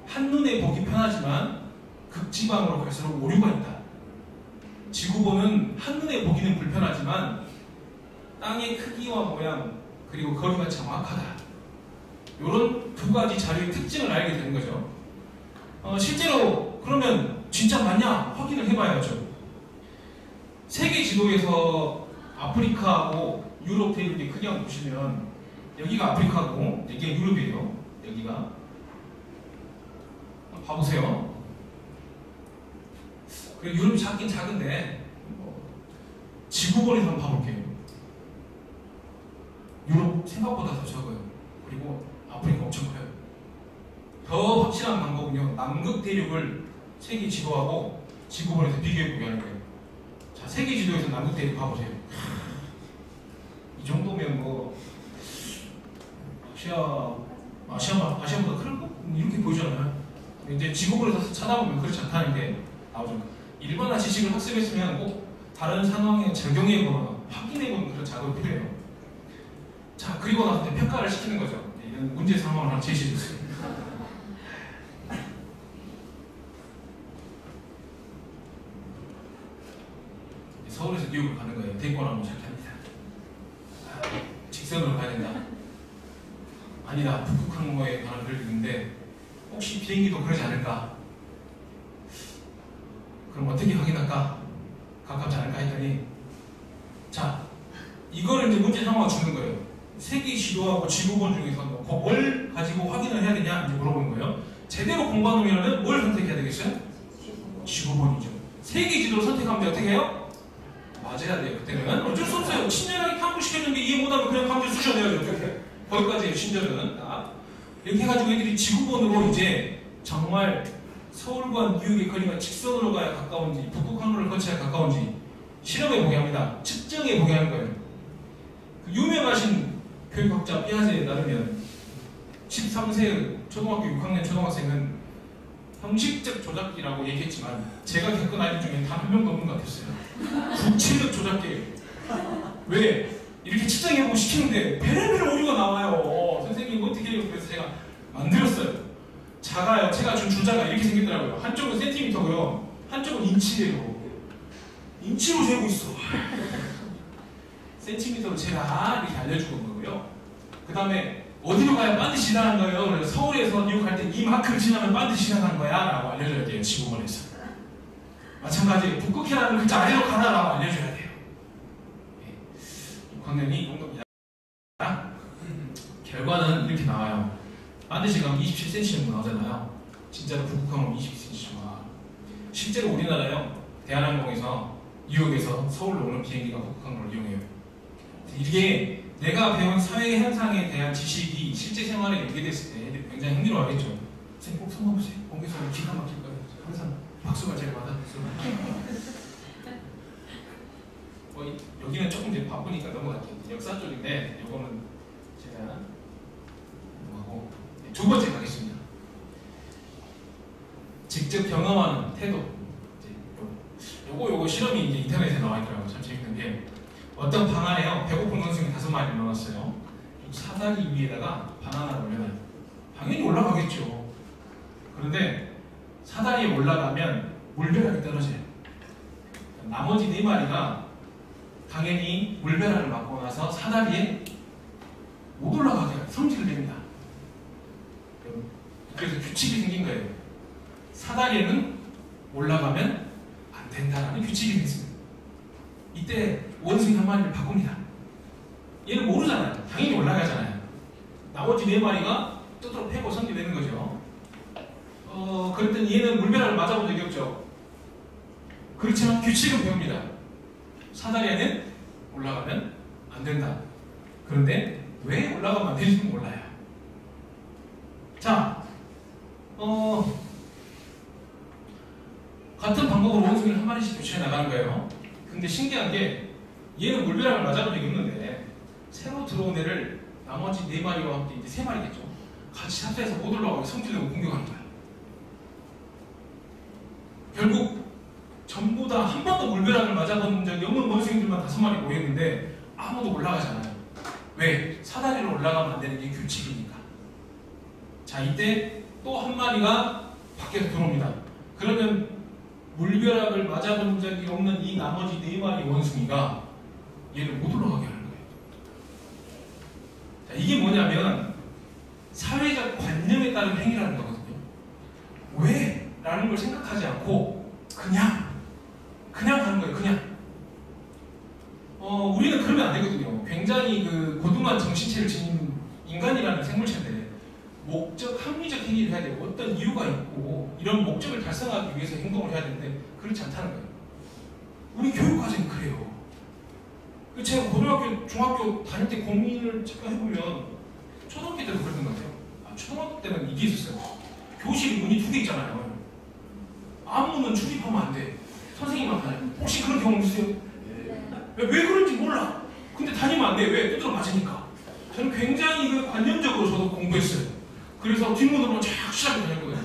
한눈에 보기 편하지만 극지방으로 갈수록 오류가 있다. 지구본은 한눈에 보기는 불편하지만 땅의 크기와 모양 그리고 거리가 정확하다. 이런 두 가지 자료의 특징을 알게 되는 거죠. 실제로 그러면 진짜 맞냐 확인을 해봐야죠. 세계 지도에서 아프리카하고 유럽 대륙의 크기만 보시면 여기가 아프리카고 여기가 유럽이에요. 여기가 봐보세요. 그리고 유럽이 작긴 작은데 지구본에서 한번 봐볼게요. 유럽 생각보다 더 적어요. 그리고 아프리카 엄청 커요. 더 확실한 방법은요, 남극 대륙을 세계 지도하고 지구본에서 비교해보게 하는 거예요. 자, 세계 지도에서 남극 대륙 봐보세요. 이 정도면 뭐 아시아보다 큰 거? 이렇게 보이잖아요. 이제 지구본에서 찾아보면 그렇지 않다는 게 나오죠. 일반화 지식을 학습했으면 꼭 다른 상황에 적용해보거나 확인해보는 그런 작업이 필요해요. 자, 그리고 나서 이제 평가를 시키는 거죠. 이런 문제 상황을 하나 제시해줬어요. 서울에서 뉴욕을 가는 거예요. 대권하면 시작합니다. 직선으로 가야 된다. 아니다. 북극 항모에 관한 글이 있는데 혹시 비행기도 그러지 않을까? 그럼 어떻게 확인할까? 가깝지 않을까 했더니 자, 이거를 이제 문제 상황을 주는 거예요. 세계 지도하고 지구본 중에서 뭘 가지고 확인을 해야 되냐 이제 물어보는 거예요. 제대로 공부하려면 뭘 선택해야 되겠어요? 지구본이죠. 세계 지도를 선택하면 어떻게 해요? 맞아야 돼요. 그때는 어쩔 수 없어요. 친절하게 탐구 시켰는데 이해 못하면 그냥 감정 쑤셔내야 돼요. 어떻게? 거기까지예요. 친절은. 이렇게 해가지고 애들이 지구본으로 이제 정말 서울과 뉴욕의 거리가 직선으로 가야 가까운지 북극 항로를 거쳐야 가까운지 실험해 보게 합니다. 측정해 보게 하는 거예요. 그 유명하신 교육학자 피아제에 따르면 13세 초등학교 6학년 초등학생은 형식적 조작기라고 얘기했지만 제가 겪은 아이들 중에 단 한 명도 없는 것 같았어요. 구체적 조작기예요. 왜? 이렇게 측정해보고 시키는데 별의별 오류가 나와요. 선생님 어떻게 해요? 그래서 제가 만들었어요. 작아요. 제가 준 줄자가 이렇게 생겼더라고요. 한쪽은 센티미터고요. 한쪽은 인치예요. 인치로 재고 있어. 센티미터로 제가 이렇게 알려주고 있는 거고요. 그 다음에 어디로 가야 반드시 지나가는 거예요. 그래서 서울에서 뉴욕 갈 때 이 마크를 지나면 반드시 지나가는 거야 라고 알려줘야 돼요. 지구본에서. 마찬가지로 북극해라는 글자 아래로 가라라고 알려줘야 돼요. 6학년이 공동이다. 결과는 이렇게 나와요. 반드시 가면 27cm 정도 나오잖아요. 진짜로 북극하면 22cm 정도 나와요. 실제로 우리나라요. 대한항공에서 뉴욕에서 서울로 오는 비행기가 북극항로를 이용해요. 이게 내가 배운 사회 현상에 대한 지식이 실제 생활에 연계됐을 때 애들이 굉장히 흥미로워하겠죠. 선생님 꼭 성공해보세요. 공개서 기가 막힐 거예요. 항상 박수가 제일 받아줬어요. 여기는 조금 이제 바쁘니까 넘어갈게요. 역사 쪽인데 이거는 제가 넘어가고 두 번째 가겠습니다. 직접 경험하는 태도. 요거 실험이 이제 인터넷에 나와 있더라고요. 참 재밌는 게 어떤 방 안에요. 배고픈 원숭이 5마리를 넣어놨어요. 사다리 위에다가 바나나를 올려놔요. 당연히 올라가겠죠. 그런데 사다리에 올라가면 물벼락이 떨어져요. 나머지 4마리가 당연히 물벼락을 맞고 나서 사다리에 못 올라가게 성질을 냅니다. 그래서 규칙이 생긴 거예요. 사다리에는 올라가면 안 된다라는 규칙이 생겼습니다. 이때 원숭이 1마리를 바꿉니다. 얘는 모르잖아요. 당연히 올라가잖아요. 나머지 4마리가 뚜드러 패고 성질내는 거죠. 그랬더니 얘는 물벼락을 맞아본 적이 없죠. 그렇지만 규칙은 배웁니다. 사다리에는 올라가면 안 된다. 그런데 왜 올라가면 안 되는지 몰라요. 자, 같은 방법으로 원숭이를 1마리씩 교체해 나가는 거예요. 근데 신기한 게 얘는 물벼락을 맞아본 적이 없는데 새로 들어온 애를 나머지 4마리와 함께 이제 3마리겠죠. 같이 합세해서 못 올라가고 성질내고 공격하는 거예요. 결국 전부 다 한 번도 물벼락을 맞아본 적이 없는 원숭이들만 5마리 모였는데 아무도 올라가지 않아요. 왜? 사다리로 올라가면 안 되는 게 규칙이니까. 자, 이때 또 1마리가 밖에서 들어옵니다. 그러면 물벼락을 맞아본 적이 없는 이 나머지 4마리 원숭이가 얘를 못 올라가게 하는 거예요. 자, 이게 뭐냐면 사회적 관념에 따른 행위라는 거거든요. 왜? 라는 걸 생각하지 않고 그냥 하는 거예요. 그냥. 우리는 그러면 안 되거든요. 굉장히 그 고등한 정신체를 지닌 인간이라는 생물체인데 목적, 합리적 행위를 해야 되고 어떤 이유가 있고 이런 목적을 달성하기 위해서 행동을 해야 되는데 그렇지 않다는 거예요. 우리 교육 과정이 그래요. 제가 고등학교, 중학교 다닐 때 고민을 잠깐 해보면 초등학교 때도 그랬던 것 같아요. 초등학교 때는 이게 있었어요. 교실 문이 2개 있잖아요. 아무는 출입하면 안 돼. 선생님만 다녀요. 혹시 그런 경험 있으세요? 왜 그런지 몰라. 근데 다니면 안 돼. 왜? 두드러 맞으니까. 저는 굉장히 그 관념적으로 저도 공부했어요. 그래서 뒷문으로 쫙 시작을 다녔거든요.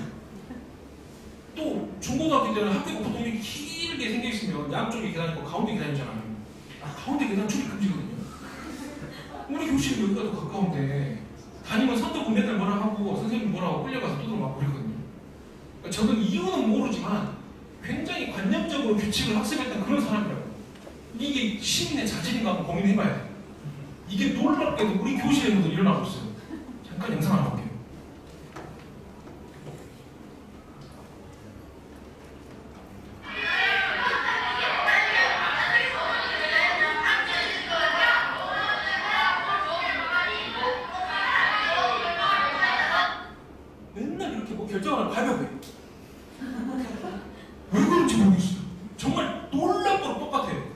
또 중고등학교 때는 학교가 보통 이렇게 길게 생겨 있으면 양쪽에 계단 있고 가운데 계단이잖아요. 가운데 계단 출입 금지거든요. 우리 교실은 여기가 더 가까운데 다니면 선도 맨날 뭐라 하고 선생님 뭐라 하고 끌려가서 두드러 맞고 그랬거든요. 그러니까 저는 이유는 모르지만 굉장히 관념적으로 규칙을 학습했던 그런 사람이라고. 이게 시민의 자질인가 한번 고민해봐야 돼요. 이게 놀랍게도 우리 교실에서도 일어나고 있어요. 잠깐 영상 하나 볼게요. 맨날 이렇게 뭐 결정을 가벼워요. 왜 그런지 모르겠어요. 정말 놀랍도록 똑같아요.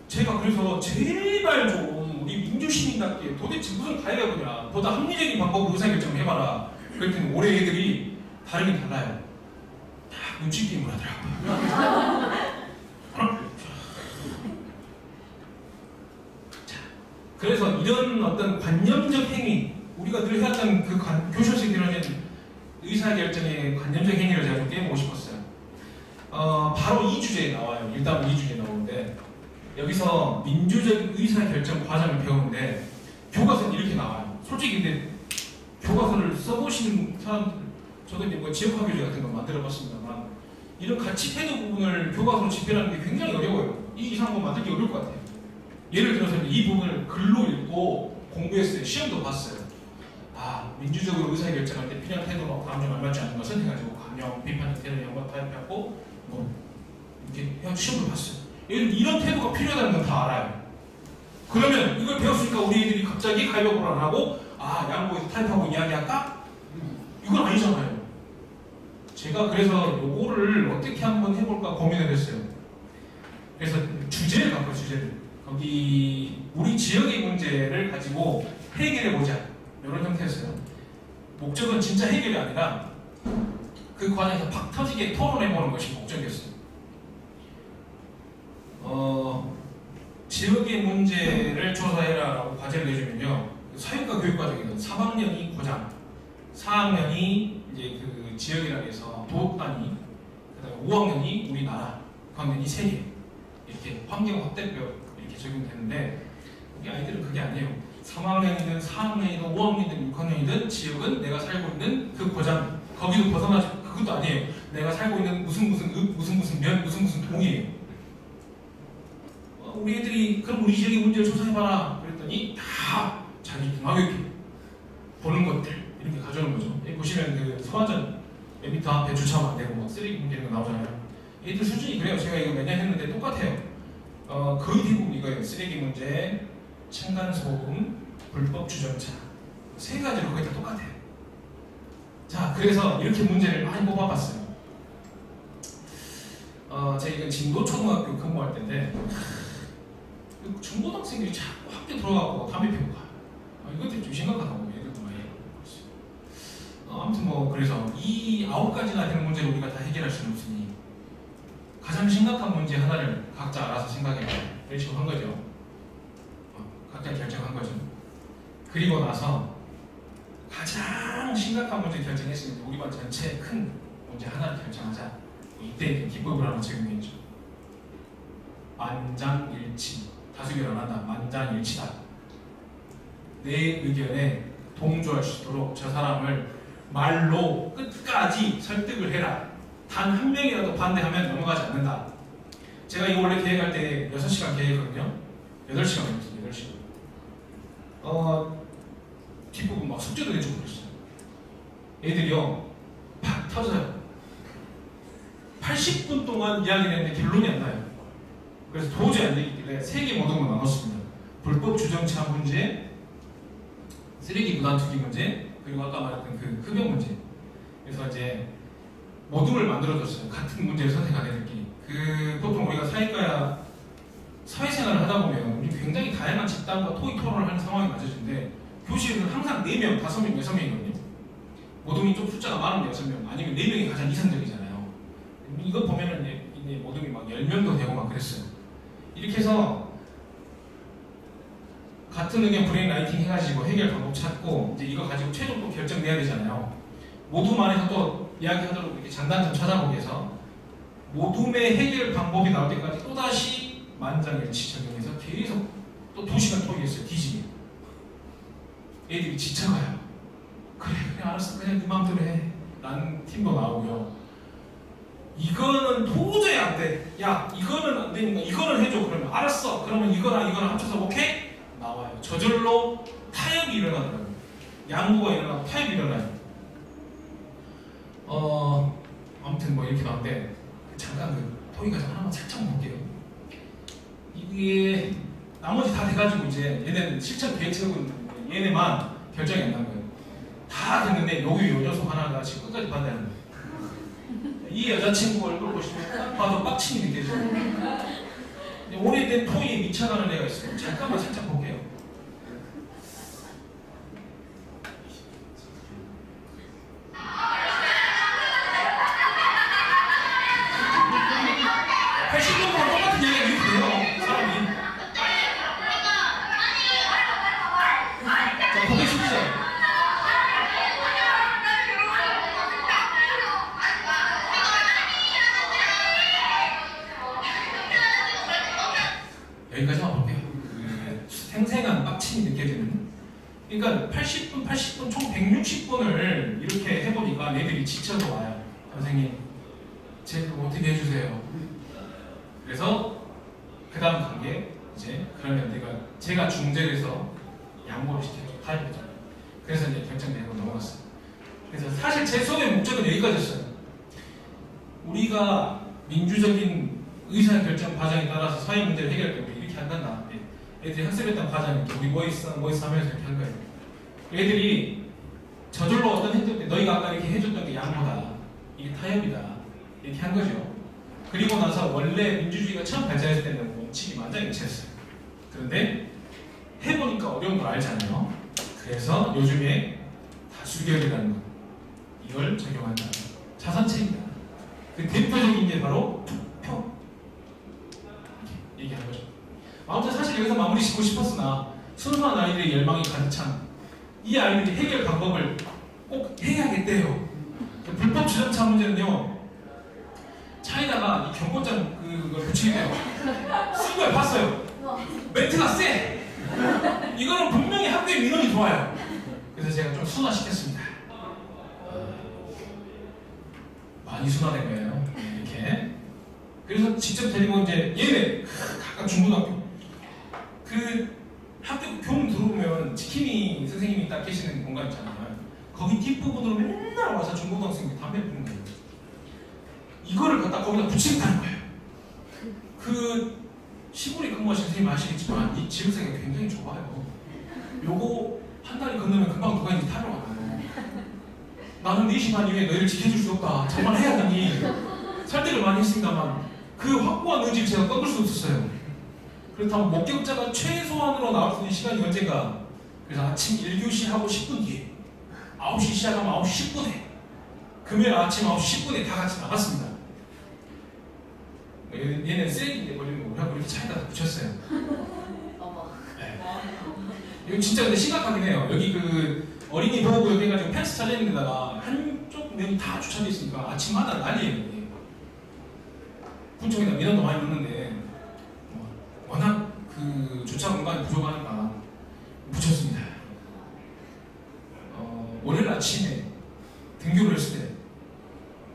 제가 그래서 제발 좀 우리 민주시민답게 도대체 무슨 가해가구냐 보다 합리적인 방법으로 의사결정을 해봐라. 그랬더니 올해 애들이 다르긴 달라요. 다 눈치 게임을 하더라고요. 자, 그래서 이런 어떤 관념적 행위 우리가 늘 해왔던 그 교실에서 일어나는 의사결정의 관념적 행위를 제가 좀 깨보고 싶었어요. 바로 이 주제에 나와요. 일단 이 주제에 나오는데 여기서 민주적 의사결정 과정을 배우는데 교과서는 이렇게 나와요. 솔직히 근데 교과서를 써보시는 사람들 저도 이제 뭐 지역화교재 같은 거 만들어봤습니다만 이런 가치 태도 부분을 교과서로 집필하는 게 굉장히 어려워요. 이 이상한 거 만들기 어려울 것 같아요. 예를 들어서 이 부분을 글로 읽고 공부했어요. 시험도 봤어요. 민주적으로 의사결정할 때 필요한 태도가 다음 중 알맞지 않는 것은 해가지고 감형, 비판적 태도, 연관 타협하고 뭐 이렇게 해가지고 시험을 봤어요. 이런 태도가 필요하다는 건 다 알아요. 그러면 이걸 배웠으니까 우리 애들이 갑자기 가위바위보를 안 하고 양보해서 타협하고 이야기할까? 이건 아니잖아요. 제가 그래서 요거를 어떻게 한번 해볼까 고민을 했어요. 그래서 주제를 갖고 주제를 거기 우리 지역의 문제를 가지고 해결해보자 이런 형태였어요. 목적은 진짜 해결이 아니라 그 과정에서 팍 터지게 토론해보는 것이 목적이었어요. 지역의 문제를 조사해라 라고 과제를 내주면요 사회과 교육과정이거든. 3학년이 고장, 4학년이 이제 그 지역이라 해서 도 단위, 그 다음에 5학년이 우리나라, 9학년이 세계 이렇게 환경 확대표 이렇게 적용되는데 우리 아이들은 그게 아니에요. 3학년이든 4학년이든 5학년이든 6학년이든 지역은 내가 살고 있는 그 고장 거기도 벗어나지, 그것도 아니에요. 내가 살고 있는 무슨 면, 무슨 동이에요. 우리 애들이 그럼 우리 지역의 문제를 조사해봐라 그랬더니 다 자기 중학교 보는 것들 이렇게 가져오는 거죠. 여기 보시면 그 소화전 몇 미터 앞에 주차하면 안 되고 막 쓰레기 문제 이런 거 나오잖아요. 애들 수준이 그래요. 제가 이거 몇 년 했는데 똑같아요. 거의 대부분 이거예요. 쓰레기 문제, 층간소음, 불법 주정차 세 가지로 거의 다 똑같아요. 자, 그래서 이렇게 문제를 많이 뽑아봤어요. 제가 이건 진도초등학교 근무할 때인데 중고등학생들이 자꾸 학교 들어가고 담배 피우고 가요. 이것도 좀 심각하다고 애들도 많이 해요. 아무튼 뭐 그래서 이 9가지나 되는 문제를 우리가 다 해결할 수는 없으니 가장 심각한 문제 하나를 각자 알아서 생각해봐. 이런 식으로 한 거죠. 각자 결정한 거죠. 그리고 나서 가장 심각한 문제 결정했으니까 우리 반 전체 큰 문제 하나를 결정하자. 이때 기법을 하나 적용했죠. 만장일치. 다수결 안 한다. 만장일치다. 내 의견에 동조할 수 있도록 저 사람을 말로 끝까지 설득을 해라. 단 한 명이라도 반대하면 넘어가지 않는다. 제가 이거 원래 계획할 때 6시간 계획했거든요. 8시간 했어요. 8시간. 뒷부분 막 숙제도 내주고 그랬어요. 애들이요 팍 터져요. 80분 동안 이야기를 했는데 결론이 안 나요. 그래서 도저히 안 되겠길래 3개 모둠으로 나눴습니다. 불법 주정차 문제, 쓰레기 무단 투기 문제, 그리고 아까 말했던 그 흡연 문제. 그래서 이제 모둠을 만들어줬어요. 같은 문제를 선택한 애들끼리. 보통 우리가 사회과야 사회생활을 하다 보면 우리 굉장히 다양한 집단과 토의 토론을 하는 상황이 맞아지는데 교실은 항상 4명, 5명, 6명이거든요. 모둠이 좀 숫자가 많은데 6명, 아니면 4명이 가장 이상적이잖아요. 이거 보면은 이제 모둠이 막 10명도 되고 막 그랬어요. 이렇게 해서 같은 의견 브레인 라이팅 해가지고 해결 방법 찾고 이제 이거 가지고 최종 또 결정내야 되잖아요. 모둠 안에서 또 이야기하도록 이렇게 장단점 찾아보기 위해서 모둠의 해결 방법이 나올 때까지 또다시 만장일치 적용해서 계속 또 2시간 토의했어요. 뒤지게. 애들이 지쳐가요. 그래 알았어 그냥 네 마음대로 해 라는 팀도 나오고요. 이거는 도저히 안 돼. 야 이거는 안 되니까 이거는 해줘. 그러면 알았어. 그러면 이거랑 합쳐서 오케이? 나와요. 저절로 타협이 일어나더라고요. 양보가 일어나고 타협이 일어나요. 아무튼 뭐 이렇게 나왔는데 잠깐 그 토의 과정 하나만 살짝 볼게요. 이게 나머지 다 돼가지고 이제 얘네는 실천 계획 세우고 있는데 얘네만 결정이 안 난 거예요. 다 됐는데 여기 요 녀석 하나가 지금 끝까지 반대하는 거예요. 이 여자친구 얼굴 보시면 딱 봐도 빡침이 느껴져요. 오래된 토의에 미쳐가는 애가 있어요. 잠깐만 살짝 볼게요. 여기까지만 볼게요. 생생한 빡침이 느껴지는. 그러니까 80분 총 160분을 이렇게 해보니까 애들이 지쳐서 와요. 선생님, 제 그거 어떻게 해주세요. 그래서 그 다음 단계 이제 그러면 제가 중재를 해서 양보를 시켜줘. 타협해줘. 그래서 이제 결정내고 넘어갔어요. 그래서 사실 제 수업의 목적은 여기까지였어요. 우리가 민주적인 의사결정 과정에 따라서 사회 문제를 해결할 때 이렇게 한단다. 애들이 학습했던 과정이 우리 뭐 있어 하면서 이렇게 한 거예요. 애들이 저절로 어떤 행동 때 너희가 아까 이렇게 해줬던 게 양보다, 이게 타협이다 이렇게 한 거죠. 그리고 나서 원래 민주주의가 처음 발전했을 때는 원칙이 만장일치였어요. 그런데 해보니까 어려운 걸 알잖아요. 그래서 요즘에 다수결이라는 거, 이걸 적용한다. 자선체입니다. 그 대표적인 게 바로 투표. 이렇게 얘기한 거죠. 아무튼 사실 여기서 마무리 짓고 싶었으나 순수한 아이들의 열망이 가득 찬 이 아이들이 해결 방법을 꼭 해야겠대요. 불법 주정차 문제는요, 차에다가 이 경고장 그걸 붙이게 돼요. 쓴 걸 봤어요. 멘트가 세! 이거는 분명히 학교의 민원이 좋아요. 그래서 제가 좀 순화시켰습니다. 많이 순화된 거예요. 이렇게. 그래서 직접 데리고 이제 얘네 각각 중고등학교 그 학교 교문 들어오면 지킴이 선생님이 딱 계시는 공간 있잖아요. 거기 뒷부분으로 맨날 와서 중고등학생들이 담배 피는 거예요. 이거를 갖다 거기다 붙이겠다는 거예요. 그 시골에 근무하신 선생님 아시겠지만 이 지역사회가 굉장히 좁아요. 요거 한 달이 건너면 금방 누가 이제 타러 가요. 나는 4시간 이후에 너희를 지켜줄 수 없다. 정말 해야 되니 설득을 많이 했습니다만 그 확고한 의지를 제가 꺾을 수 없었어요. 그렇다면 목격자가 최소한으로 나올 수 있는 시간이 언젠가. 그래서 아침 1교시 하고 10분 뒤에 9시 시작하면 9시 10분에 금요일 아침 9시 10분에 다 같이 나갔습니다. 얘는 쓰레기인데 걸리는 거고 그래서 이렇게 차에다 붙였어요. 네. 이거 진짜 근데 심각하긴 해요. 여기 그 어린이 보호구역 해가지고 펜스 차려있는 데다가 한쪽 면이 다 주차되어 있으니까 아침마다 난리예요. 군청에다 민원도 많이 넣는데 워낙 그 주차 공간이 부족하니까 붙였습니다. 월요일 아침에 등교를 했을 때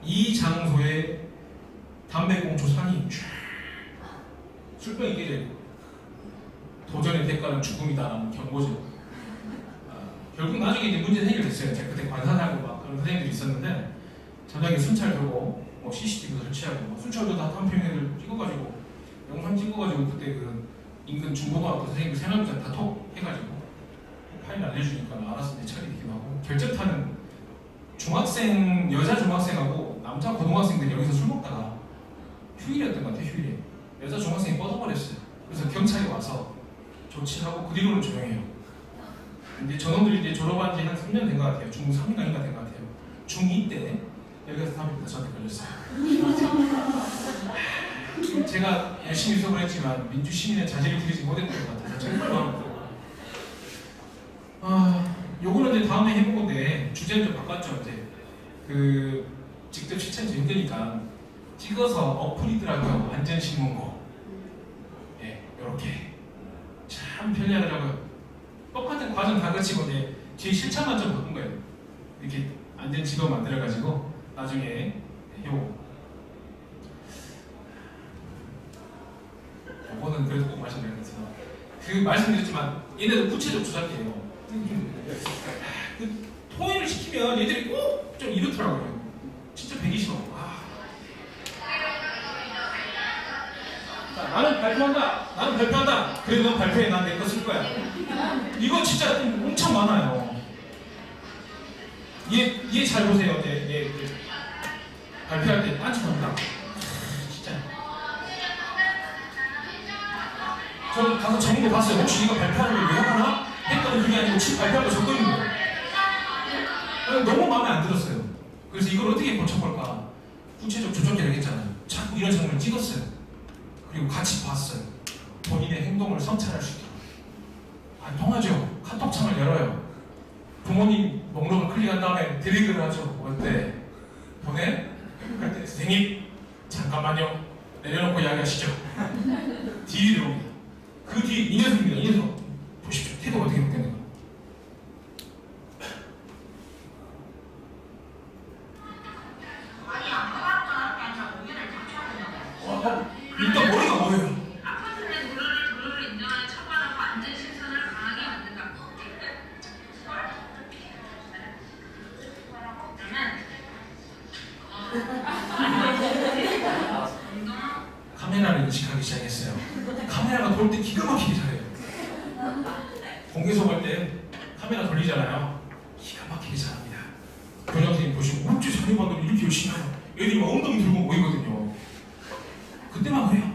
이 장소에 담배꽁초 산이 술병이 깨져요. 도전의 대가는 죽음이다라는 경고죠. 결국 나중에 이제 문제는 해결됐어요. 제가 그때 관사하고 막 그런 선생님들이 있었는데 저녁에 순찰 들고 뭐 CCTV도 설치하고 뭐 순찰도 다 담배 피는 애들 찍어가지고 영상 찍어가지고 그때 그 인근 중고등학교 선생님들 생활비자 다 톡 해가지고 파일 알려주니까 알아서 내 처리되기도 하고 결정타는 중학생 여자 중학생하고 남자 고등학생들이 여기서 술 먹다가 휴일이었던 것 같아요. 휴일에 여자 중학생이 뻗어버렸어요. 그래서 경찰이 와서 조치하고 그 뒤로는 조용해요. 근데 저놈들이 이제 졸업한 지 한 3년 된 것 같아요. 중3인가 된 것 같아요. 중2 때 여기서 담배 저한테 걸렸어요. 제가 열심히 수업을 했지만 민주 시민의 자질을 기르지 못했던 것 같아서 정말 마음이 요거는 이제 다음에 해본 건데 주제를 좀 바꿨죠. 이제 그 직접 실천이 힘드니까 찍어서 어플이더라고요. 안전신문고. 예, 요렇게 참 편리하더라고요. 똑같은 과정 다 거치고 이제 뒤에 실천만 좀 바꾼 거예요. 이렇게 안전지도 만들어가지고 나중에 요거는 그래도 꼭 말씀드리겠습니다. 그 말씀드렸지만 얘네들 구체적 조작이에요. 그 토의를 시키면 얘들이 꼭 좀 이렇더라고요. 진짜 120원. 자, 나는 발표한다. 그래도 넌 발표해. 난 내 거 쓸 거야. 이거 진짜 엄청 많아요. 얘 잘 보세요. 얘 발표할 때 딴짓합니다. 진짜. 저 가서 적은 거 봤어요. 혹시 이거 발표하는 걸 왜 하나? 했더니 그게 아니고 발표한 거 적어있는 거예요. 너무 마음에 안 들었어요. 그래서 이걸 어떻게 고쳐볼까? 구체적 조정기를 했잖아요. 자꾸 이런 장면을 찍었어요. 그리고 같이 봤어요. 본인의 행동을 성찰할 수 있도록. 안 통하죠. 카톡창을 열어요. 부모님 목록을 클릭한 다음에 드래그를 하죠. 어때? 보내? 그럴 때 선생님 잠깐만요. 내려놓고 이야기하시죠. 딜이 들어옵니다. 그 뒤 이 녀석입니다. 이 녀석. 보십시오. 태도가 어떻게 바뀌는가. 일단 머리가 뭐예요? 아파트는 도로를 인정하는 처벌하고 안전 실천을 강하게 만든다. 그러면 카메라를 인식하기 시작했어요. 카메라가 돌 때 기가 막히게 잘해요. 공개 수업할 때 카메라 돌리잖아요. 기가 막히게 잘합니다. 교장 선생님 보시고 어째 자네반들 이렇게 열심히 하나? 애들이 막 엉덩이 들고 모이거든요. 그때만 그래요.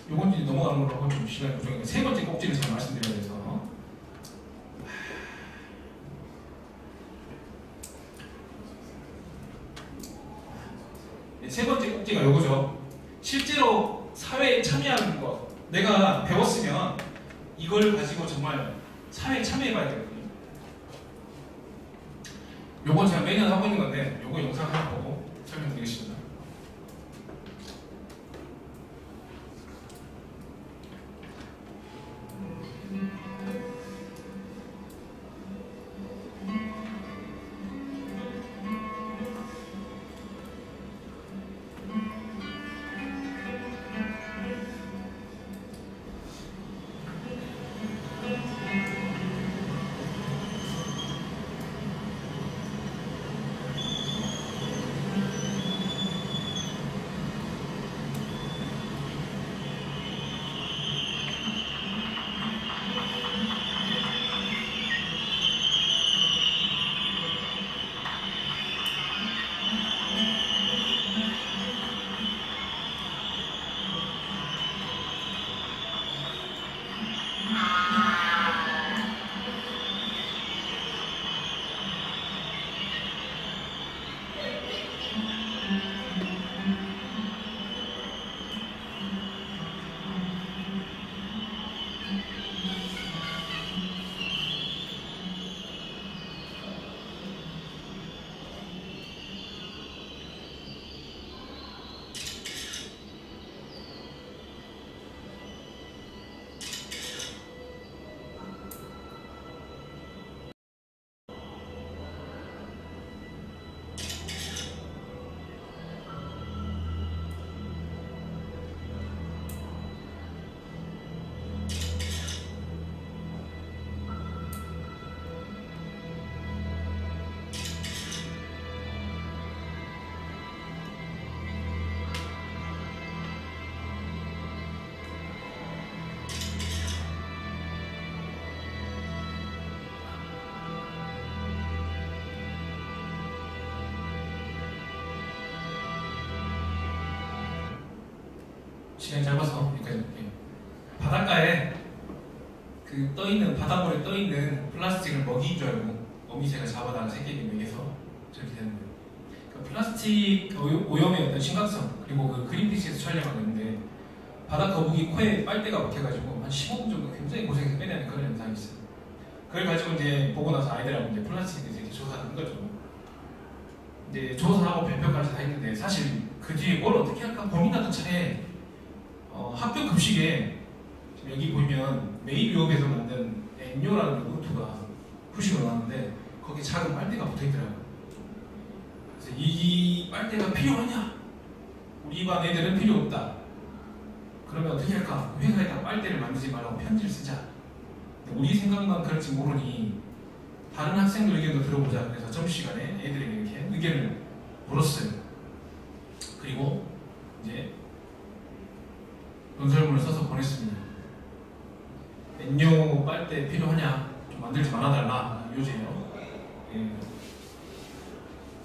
요건 이제 넘어가는 걸로 하고 좀 시간이 부족해서 세 번째 꼭지를 잘 말씀드려야 돼서 세 번째 꼭지가 요거죠. 실제로 사회에 참여하는 것. 내가 배웠으면 이걸 가지고 정말 사회에 참여해봐야 되거든요. 요건 제가 매년 하고 있는 건데 요거 영상 하나 보고 설명드리겠습니다. 시간이 짧아서 여기까지 볼게요. 바닷가에 그 떠있는 바닷물에 떠있는 플라스틱을 먹이인 줄 알고 어미새가 잡아다가 새끼에게 먹여서 저렇게 되는 거예요. 그러니까 플라스틱 오염의 어떤 심각성 그리고 그 그린피스에서 촬영하고 있는데 바다 거북이 코에 빨대가 박혀가지고 한 15분 정도 굉장히 고생해서 빼내는 그런 영상이 있어요. 그걸 가지고 이제 보고 나서 아이들하고 이제 플라스틱에 대해서 이렇게 조사를 한 거죠. 이제 조사하고 발표까지 다 했는데 사실 그 뒤에 뭘 어떻게 할까 고민하던 차에 학교 급식에 여기 보면 메이비업에서 만든 엔뇨라는 요구르트가 후식으로 나왔는데 거기에 작은 빨대가 붙어있더라고요. 그래서 이 빨대가 필요하냐? 우리 반 애들은 필요 없다. 그러면 어떻게 할까? 회사에다 빨대를 만들지 말라고 편지를 쓰자. 우리 생각만 그럴지 모르니 다른 학생들 의견도 들어보자. 그래서 점심시간에 애들에게 이렇게 의견을 물었어요. 그리고 이제 논설문을 써서 보냈습니다. 엔뇨 빨대 필요하냐? 좀 만들지 말아달라. 요지예요. 예.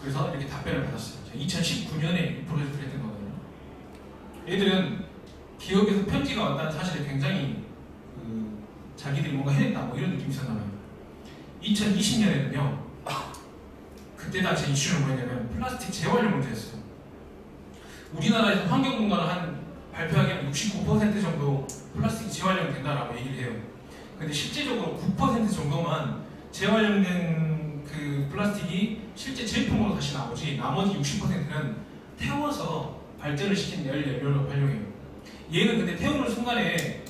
그래서 이렇게 답변을 받았어요. 2019년에 이 프로젝트를 했던 거거든요. 애들은 기업에서 편지가 왔다는 사실에 굉장히 자기들이 뭔가 해냈다 뭐 이런 느낌이 있었나 봐요. 2020년에는요. 그때 당시 이슈는 뭐였냐면 플라스틱 재활용 문제였어요. 우리나라에서 환경공단을 한 발표하기에는 69% 정도 플라스틱 재활용 된다라고 얘기를 해요. 근데 실제적으로 9% 정도만 재활용된 그 플라스틱이 실제 제품으로 다시 나오지 나머지 60%는 태워서 발전을 시킨 연료로 활용해요. 얘는 근데 태우는 순간에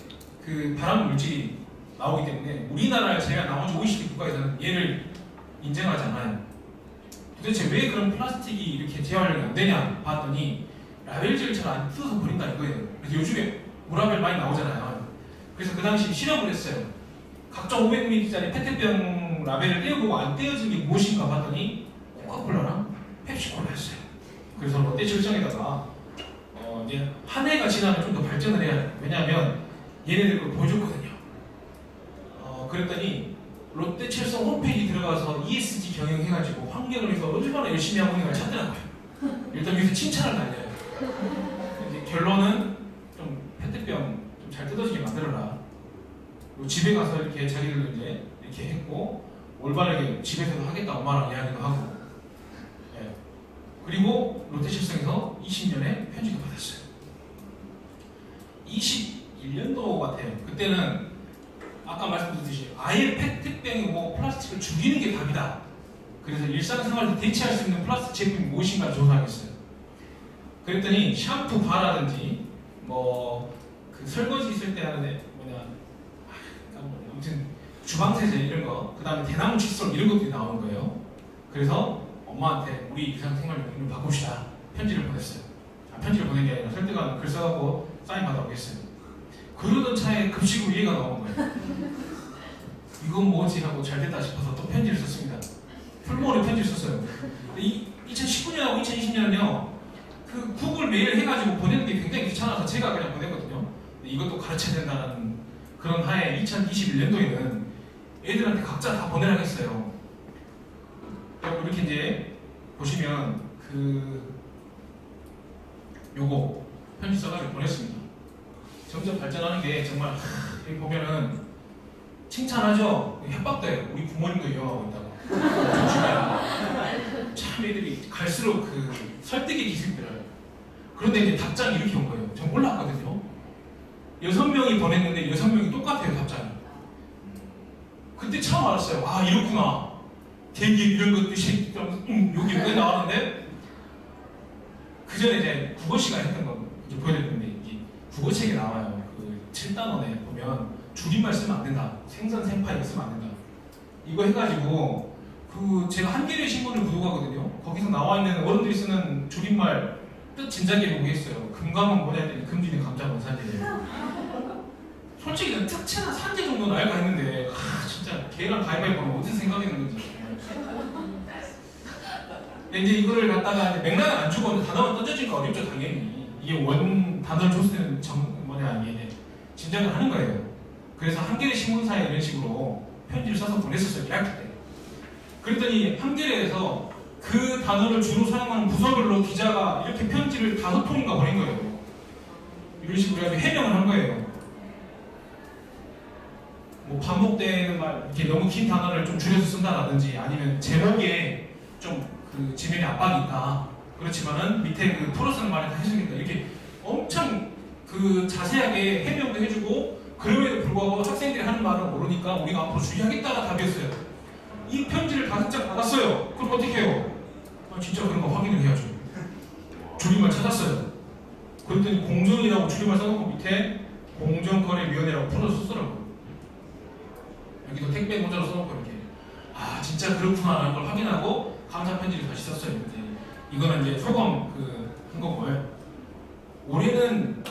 그 발암 물질이 나오기 때문에 우리나라를 제외한 나머지 OECD 국가에서는 얘를 인정하지 않아요. 도대체 왜 그런 플라스틱이 이렇게 재활용이 안 되냐 봤더니 라벨지를 잘 안 뜯어서 버린다 이거예요. 그래서 요즘에 무라벨 많이 나오잖아요. 그래서 그 당시 실험을 했어요. 각종 500ml짜리 페트병 라벨을 떼어보고 안 떼어진 게 무엇인가 봤더니 코카콜라랑 펩시콜라였어요. 그래서 롯데칠성에다가 이제 한 해가 지나면 좀 더 발전을 해야 돼요. 왜냐하면 얘네들 그걸 보여줬거든요. 그랬더니 롯데칠성 홈페이지 들어가서 ESG 경영해가지고 환경을 위해서 얼마나 열심히 하고 있는 걸 찾더라고요. 일단 여기서 칭찬을 날려요. 이제 결론은 좀 페트병 좀 잘 뜯어지게 만들어라. 집에 가서 이렇게 자기들 이제 이렇게 했고 올바르게 집에서도 하겠다 엄마랑 이야기도 하고. 네. 그리고 롯데칠성에서 20년에 편지를 받았어요. 21년도 같아요. 그때는 아까 말씀드렸듯이 아예 페트병이 뭐 플라스틱을 죽이는 게 답이다. 그래서 일상생활에서 대체할 수 있는 플라스틱 제품이 무엇인가 조사하겠어요. 그랬더니 샴푸 바라든지 뭐 그 설거지 있을 때 하는 아무튼 주방세제 이런 거, 그 다음에 대나무 칫솔 이런 것들이 나오는 거예요. 그래서 엄마한테 우리 일상생활용품을 바꿉시다. 편지를 보냈어요. 편지를 보낸 게 아니라 설득하는 글 써갖고 사인 받아오겠어요. 그러던 차에 급식으로 얘가 나온 거예요. 이건 뭐지 하고 잘 됐다 싶어서 또 편지를 썼습니다. 풀모를 편지를 썼어요. 2019년하고 2020년은요, 그 구글 메일 해가지고 보내는 게 굉장히 귀찮아서 제가 그냥 보냈거든요. 이것도 가르쳐야 된다는 그런 하에 2021년도에는 애들한테 각자 다 보내라고 했어요. 그리고 이렇게 이제 보시면 요거 편지 써가지고 보냈습니다. 점점 발전하는 게 정말 여기 보면은 칭찬하죠. 협박도 해요. 우리 부모님도 이용하고 있다고. 조심해라. 참 애들이 갈수록 그 설득의 기술이 들어요. 그런데 이제 답장이 이렇게 온 거예요. 전 몰랐거든요. 6명이 보냈는데 6명이 똑같아요, 답장이. 그때 처음 알았어요. 아, 이렇구나. 대기업 이런 것들이 여기 왜 나왔는데 그 전에 이제 국어 시간 했던 거 이제 보여드렸는데 이게 국어책에 나와요. 그 7단원에 보면 줄임말 쓰면 안 된다. 생선, 생파 이거 쓰면 안 된다. 이거 해가지고 제가 한겨레 신문을 구독하거든요. 거기서 나와 있는 어른들이 쓰는 줄임말 뜻 진작에 보고 했어요. 금감은 뭐냐 했더니 금지는 감자 원산지예요. 솔직히 난 특채나 산재 정도는 알고 했는데 진짜 걔랑 가위바위보는 어디서 생각했는지. 근데 이제 이거를 갖다가 이제 맥락을 안 주고 단어만 던져주니까 어렵죠, 당연히. 이게 원 단어를 줬을 때는 이게 진작을 하는 거예요. 그래서 한겨레 신문사에 이런 식으로 편지를 써서 보냈었어요, 1학기 때. 그랬더니 한겨레에서 그 단어를 주로 사용하는 부서별로 기자가 이렇게 편지를 5통인가 보낸 거예요. 이런 식으로 해가지고 해명을 한 거예요. 뭐 반복되는 말, 이렇게 너무 긴 단어를 좀 줄여서 쓴다라든지 아니면 제목에 좀 그 지면에 압박이 있다. 그렇지만은 밑에 그 풀어 쓰는 말에 다 해주겠다. 이렇게 엄청 그 자세하게 해명도 해주고 그럼에도 불구하고 학생들이 하는 말을 모르니까 우리가 앞으로 주의하겠다가 답이었어요. 이 편지를 5장 받았어요. 그럼 어떻게 해요? 아, 진짜 그런 거 확인을 해야죠. 줄임말 찾았어요. 그랬더니 공정이라고 줄임말 써놓고 밑에 공정거래위원회라고 풀어서 쓰더라고요. 여기도 택배 문자로 써놓고 이렇게 아 진짜 그렇구나 라는 걸 확인하고 감사 편지를 다시 썼어요. 이거는 이제 소감 한 거고요. 올해는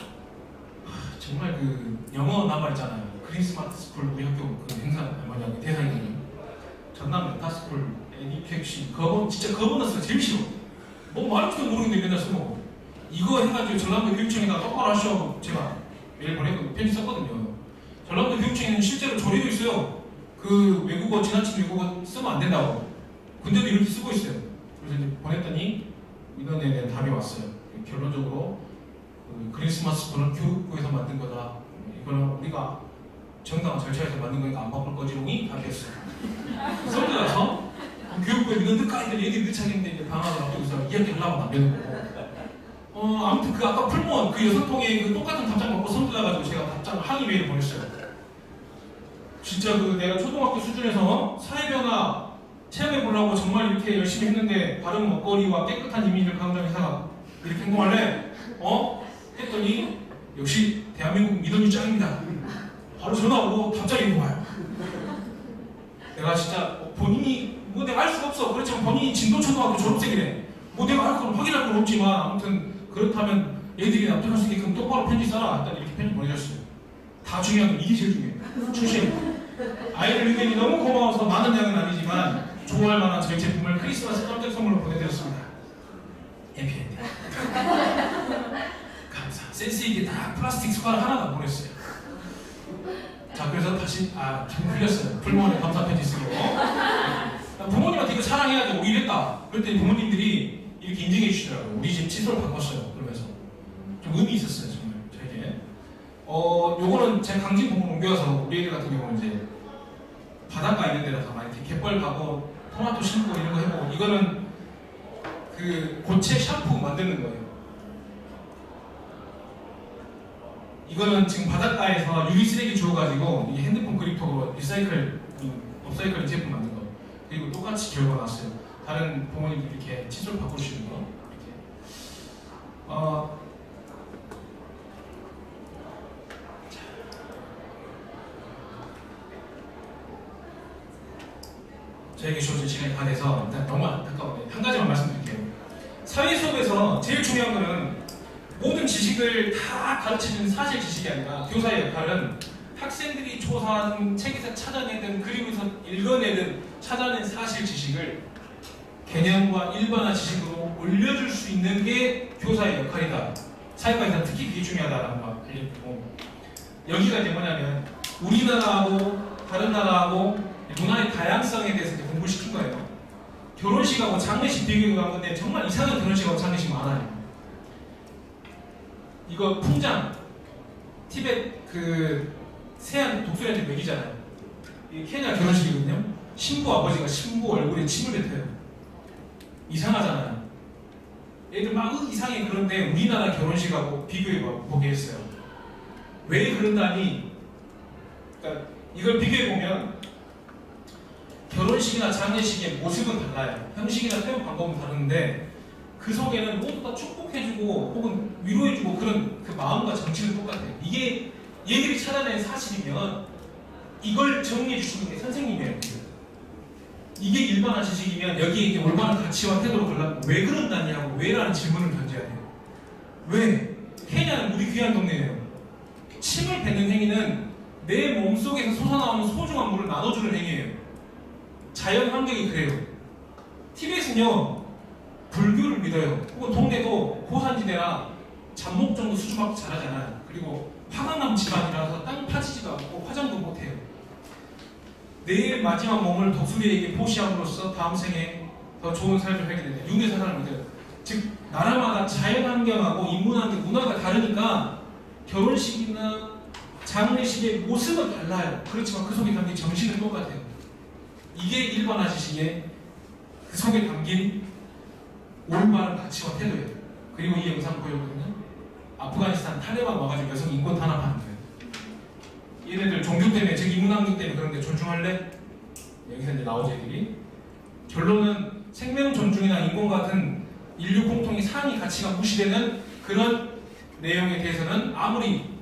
정말 그 영어 나발 있잖아요. 그린스마트 스쿨 우리 학교 그 행사 뭐냐 그 대상이거든요. 전남 메타스쿨 에듀케이션 그거 진짜 그거는 제일 싫어. 뭐 말할지도 모르겠는데 맨날 써먹어. 이거 해가지고 전남도 교육청에다 똑바로 하시라고 제가 메일 보내고 편지 썼거든요. 전남도 교육청에는 실제로 조례도 있어요. 그 외국어 지나친 외국어 쓰면 안 된다고. 근데도 이렇게 쓰고 있어요. 그래서 이제 보냈더니 민원에 대한 답이 왔어요. 결론적으로 그린스마트 스쿨은 교육부에서 만든 거다. 이거는 우리가 정당한 절차에서 만든 거니까 안 바꿀 거지롱이 답이었어요. 서울에 가서 교육부에 민원 늦가 했더니 애들이 늦차겠는데 이제 방학을 앞두고서 이야기하려고 안 되는 거고. 아무튼 그 아까 풀무원 그 6통에 그 똑같은 답장 받고 선들어가지고 제가 답장을 항의 메일을 보냈어요. 진짜 그 내가 초등학교 수준에서 사회변화 체험해보려고 정말 이렇게 열심히 했는데 바른 먹거리와 깨끗한 이미지를 강조한 회사가 이렇게 행동할래? 했더니 역시 대한민국 민원이 짱입니다. 바로 전화오고 답장이 와요. 내가 진짜 본인이 뭐 내가 알 수가 없어. 그렇지만 본인이 진도초등학교 졸업생이래. 뭐 내가 알 건 확인할 건 없지만 아무튼 그렇다면 얘들이 납득할 수 있게끔 똑바로 편지 써라. 일단 이렇게 편지 보내줬어요. 다 중요한 건 이게 제일 중요해요. 출신. 아이들 의견이 너무 고마워서 많은 양은 아니지만 좋아할 만한 저희 제품을 크리스마스 깜짝 선물로 보내드렸습니다. 해피엔딩. 감사. 센스 있게 다 플라스틱 숟가락 하나도 안 보냈어요. 자 그래서 다시 기분 풀렸어요. 풀무원에 감사 편지 쓰고. 부모님한테 이거 사랑해야죠. 우리 이랬다. 그랬더니 부모님들이 이렇게 인정해 주시더라고요. 우리 집 칫솔 바꿨어요. 그러면서 좀 의미 있었어요 정말 저에게. 요거는 제 강진 부분 옮겨서 우리 애들 같은 경우는 이제 바닷가 있는 데라서 막 이렇게 갯벌 가고 토마토 심고 이런 거 해보고 이거는 그 고체 샴푸 만드는 거예요. 이거는 지금 바닷가에서 유리 쓰레기 주워가지고 이 핸드폰 그립톡으로 업사이클 제품 만든 거. 그리고 똑같이 결과 났어요. 다른 부모님들 이렇게 칫솔 바꾸시는 거. 이렇게. 저에게 주어진 시간이 다 돼서 일단 너무 안타까운데 한 가지만 말씀드릴게요. 사회 수업에서 제일 중요한 거는 모든 지식을 다 가르치는 사실 지식이 아니라 교사의 역할은 학생들이 조사하는 책에서 찾아내든 그림에서 읽어내든 찾아낸 사실 지식을 개념과 일반화 지식으로 올려줄 수 있는 게 교사의 역할이다. 사회과에서 특히 그게 중요하다라는 거 알려주고 여기가 이제 뭐냐면 우리나라하고 다른 나라하고 문화의 다양성에 대해서 이제 공부를 시킨 거예요. 결혼식하고 장례식 비교를 한 건데 정말 이상한 결혼식하고 장례식 많아요. 이거 풍장, 티벳 그 세안 독수리한테 먹이잖아요. 이 케냐 결혼식이거든요. 신부 아버지가 신부 얼굴에 침을 뱉어요. 이상하잖아요. 애들 막 이상해. 그런데 우리나라 결혼식하고 비교해 보게 했어요. 왜 그런다니? 그러니까 이걸 비교해 보면 결혼식이나 장례식의 모습은 달라요. 형식이나 표현 방법은 다른데 그 속에는 모두 다 축복해주고 혹은 위로해주고 그런 그 마음과 정치는 똑같아요. 이게 얘들이 찾아낸 사실이면 이걸 정리해 주시는 게 선생님이에요. 이게 일반화 지식이면 여기에 이제 올바른 가치와 태도로 걸라고 왜 그런다냐고 왜라는 질문을 던져야 돼요. 왜? 케냐는 우리 귀한 동네예요. 침을 뱉는 행위는 내 몸속에서 솟아나오는 소중한 물을 나눠주는 행위예요. 자연 환경이 그래요. 티벳은요 불교를 믿어요. 혹은 동네도 고산지대나 잡목 정도 수준밖에 잘하잖아요. 그리고 화강남 집안이라서 땅 파지지도 않고 화장도 못해요. 내 마지막 몸을 독수리에게 보시함으로써 다음 생에 더 좋은 삶을 살게 된다. 윤회 사상을 믿어요. 즉 나라마다 자연 환경하고 인문 환경, 문화가 다르니까 결혼식이나 장례식의 모습은 달라요. 그렇지만 그 속에 담긴 정신은 똑같아요. 이게 일반화 지식의 그 속에 담긴 올바른 가치와 태도예요. 그리고 이 영상 보여보면요, 아프가니스탄 탈레반 와가지고 여성 인권 탄압하는 거예요. 얘네들 종교 때문에, 즉 인문학력 때문에 그런데 존중할래? 여기서 이제 나오죠, 애들이. 결론은 생명 존중이나 인권 같은 인류 공통의 상위 가치가 무시되는 그런 내용에 대해서는 아무리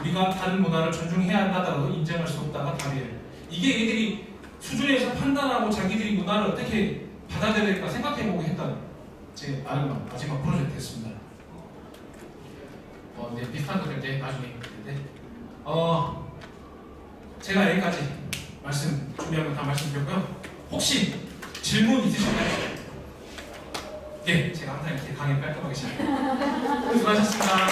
우리가 다른 문화를 존중해야 한다더라도 인정할 수 없다가 답이에요. 이게 애들이 수준에서 판단하고 자기들이 문화를 어떻게 받아들여야 될까 생각해보고 했던 제 마지막 프로젝트였습니다. 네, 비슷한 것들 이제 나중에 했는데, 제가 여기까지 준비한 거 다 말씀드렸고요. 혹시 질문 있으신가요? 네, 제가 항상 이렇게 강의 깔끔하게 시작해요. 수고하셨습니다.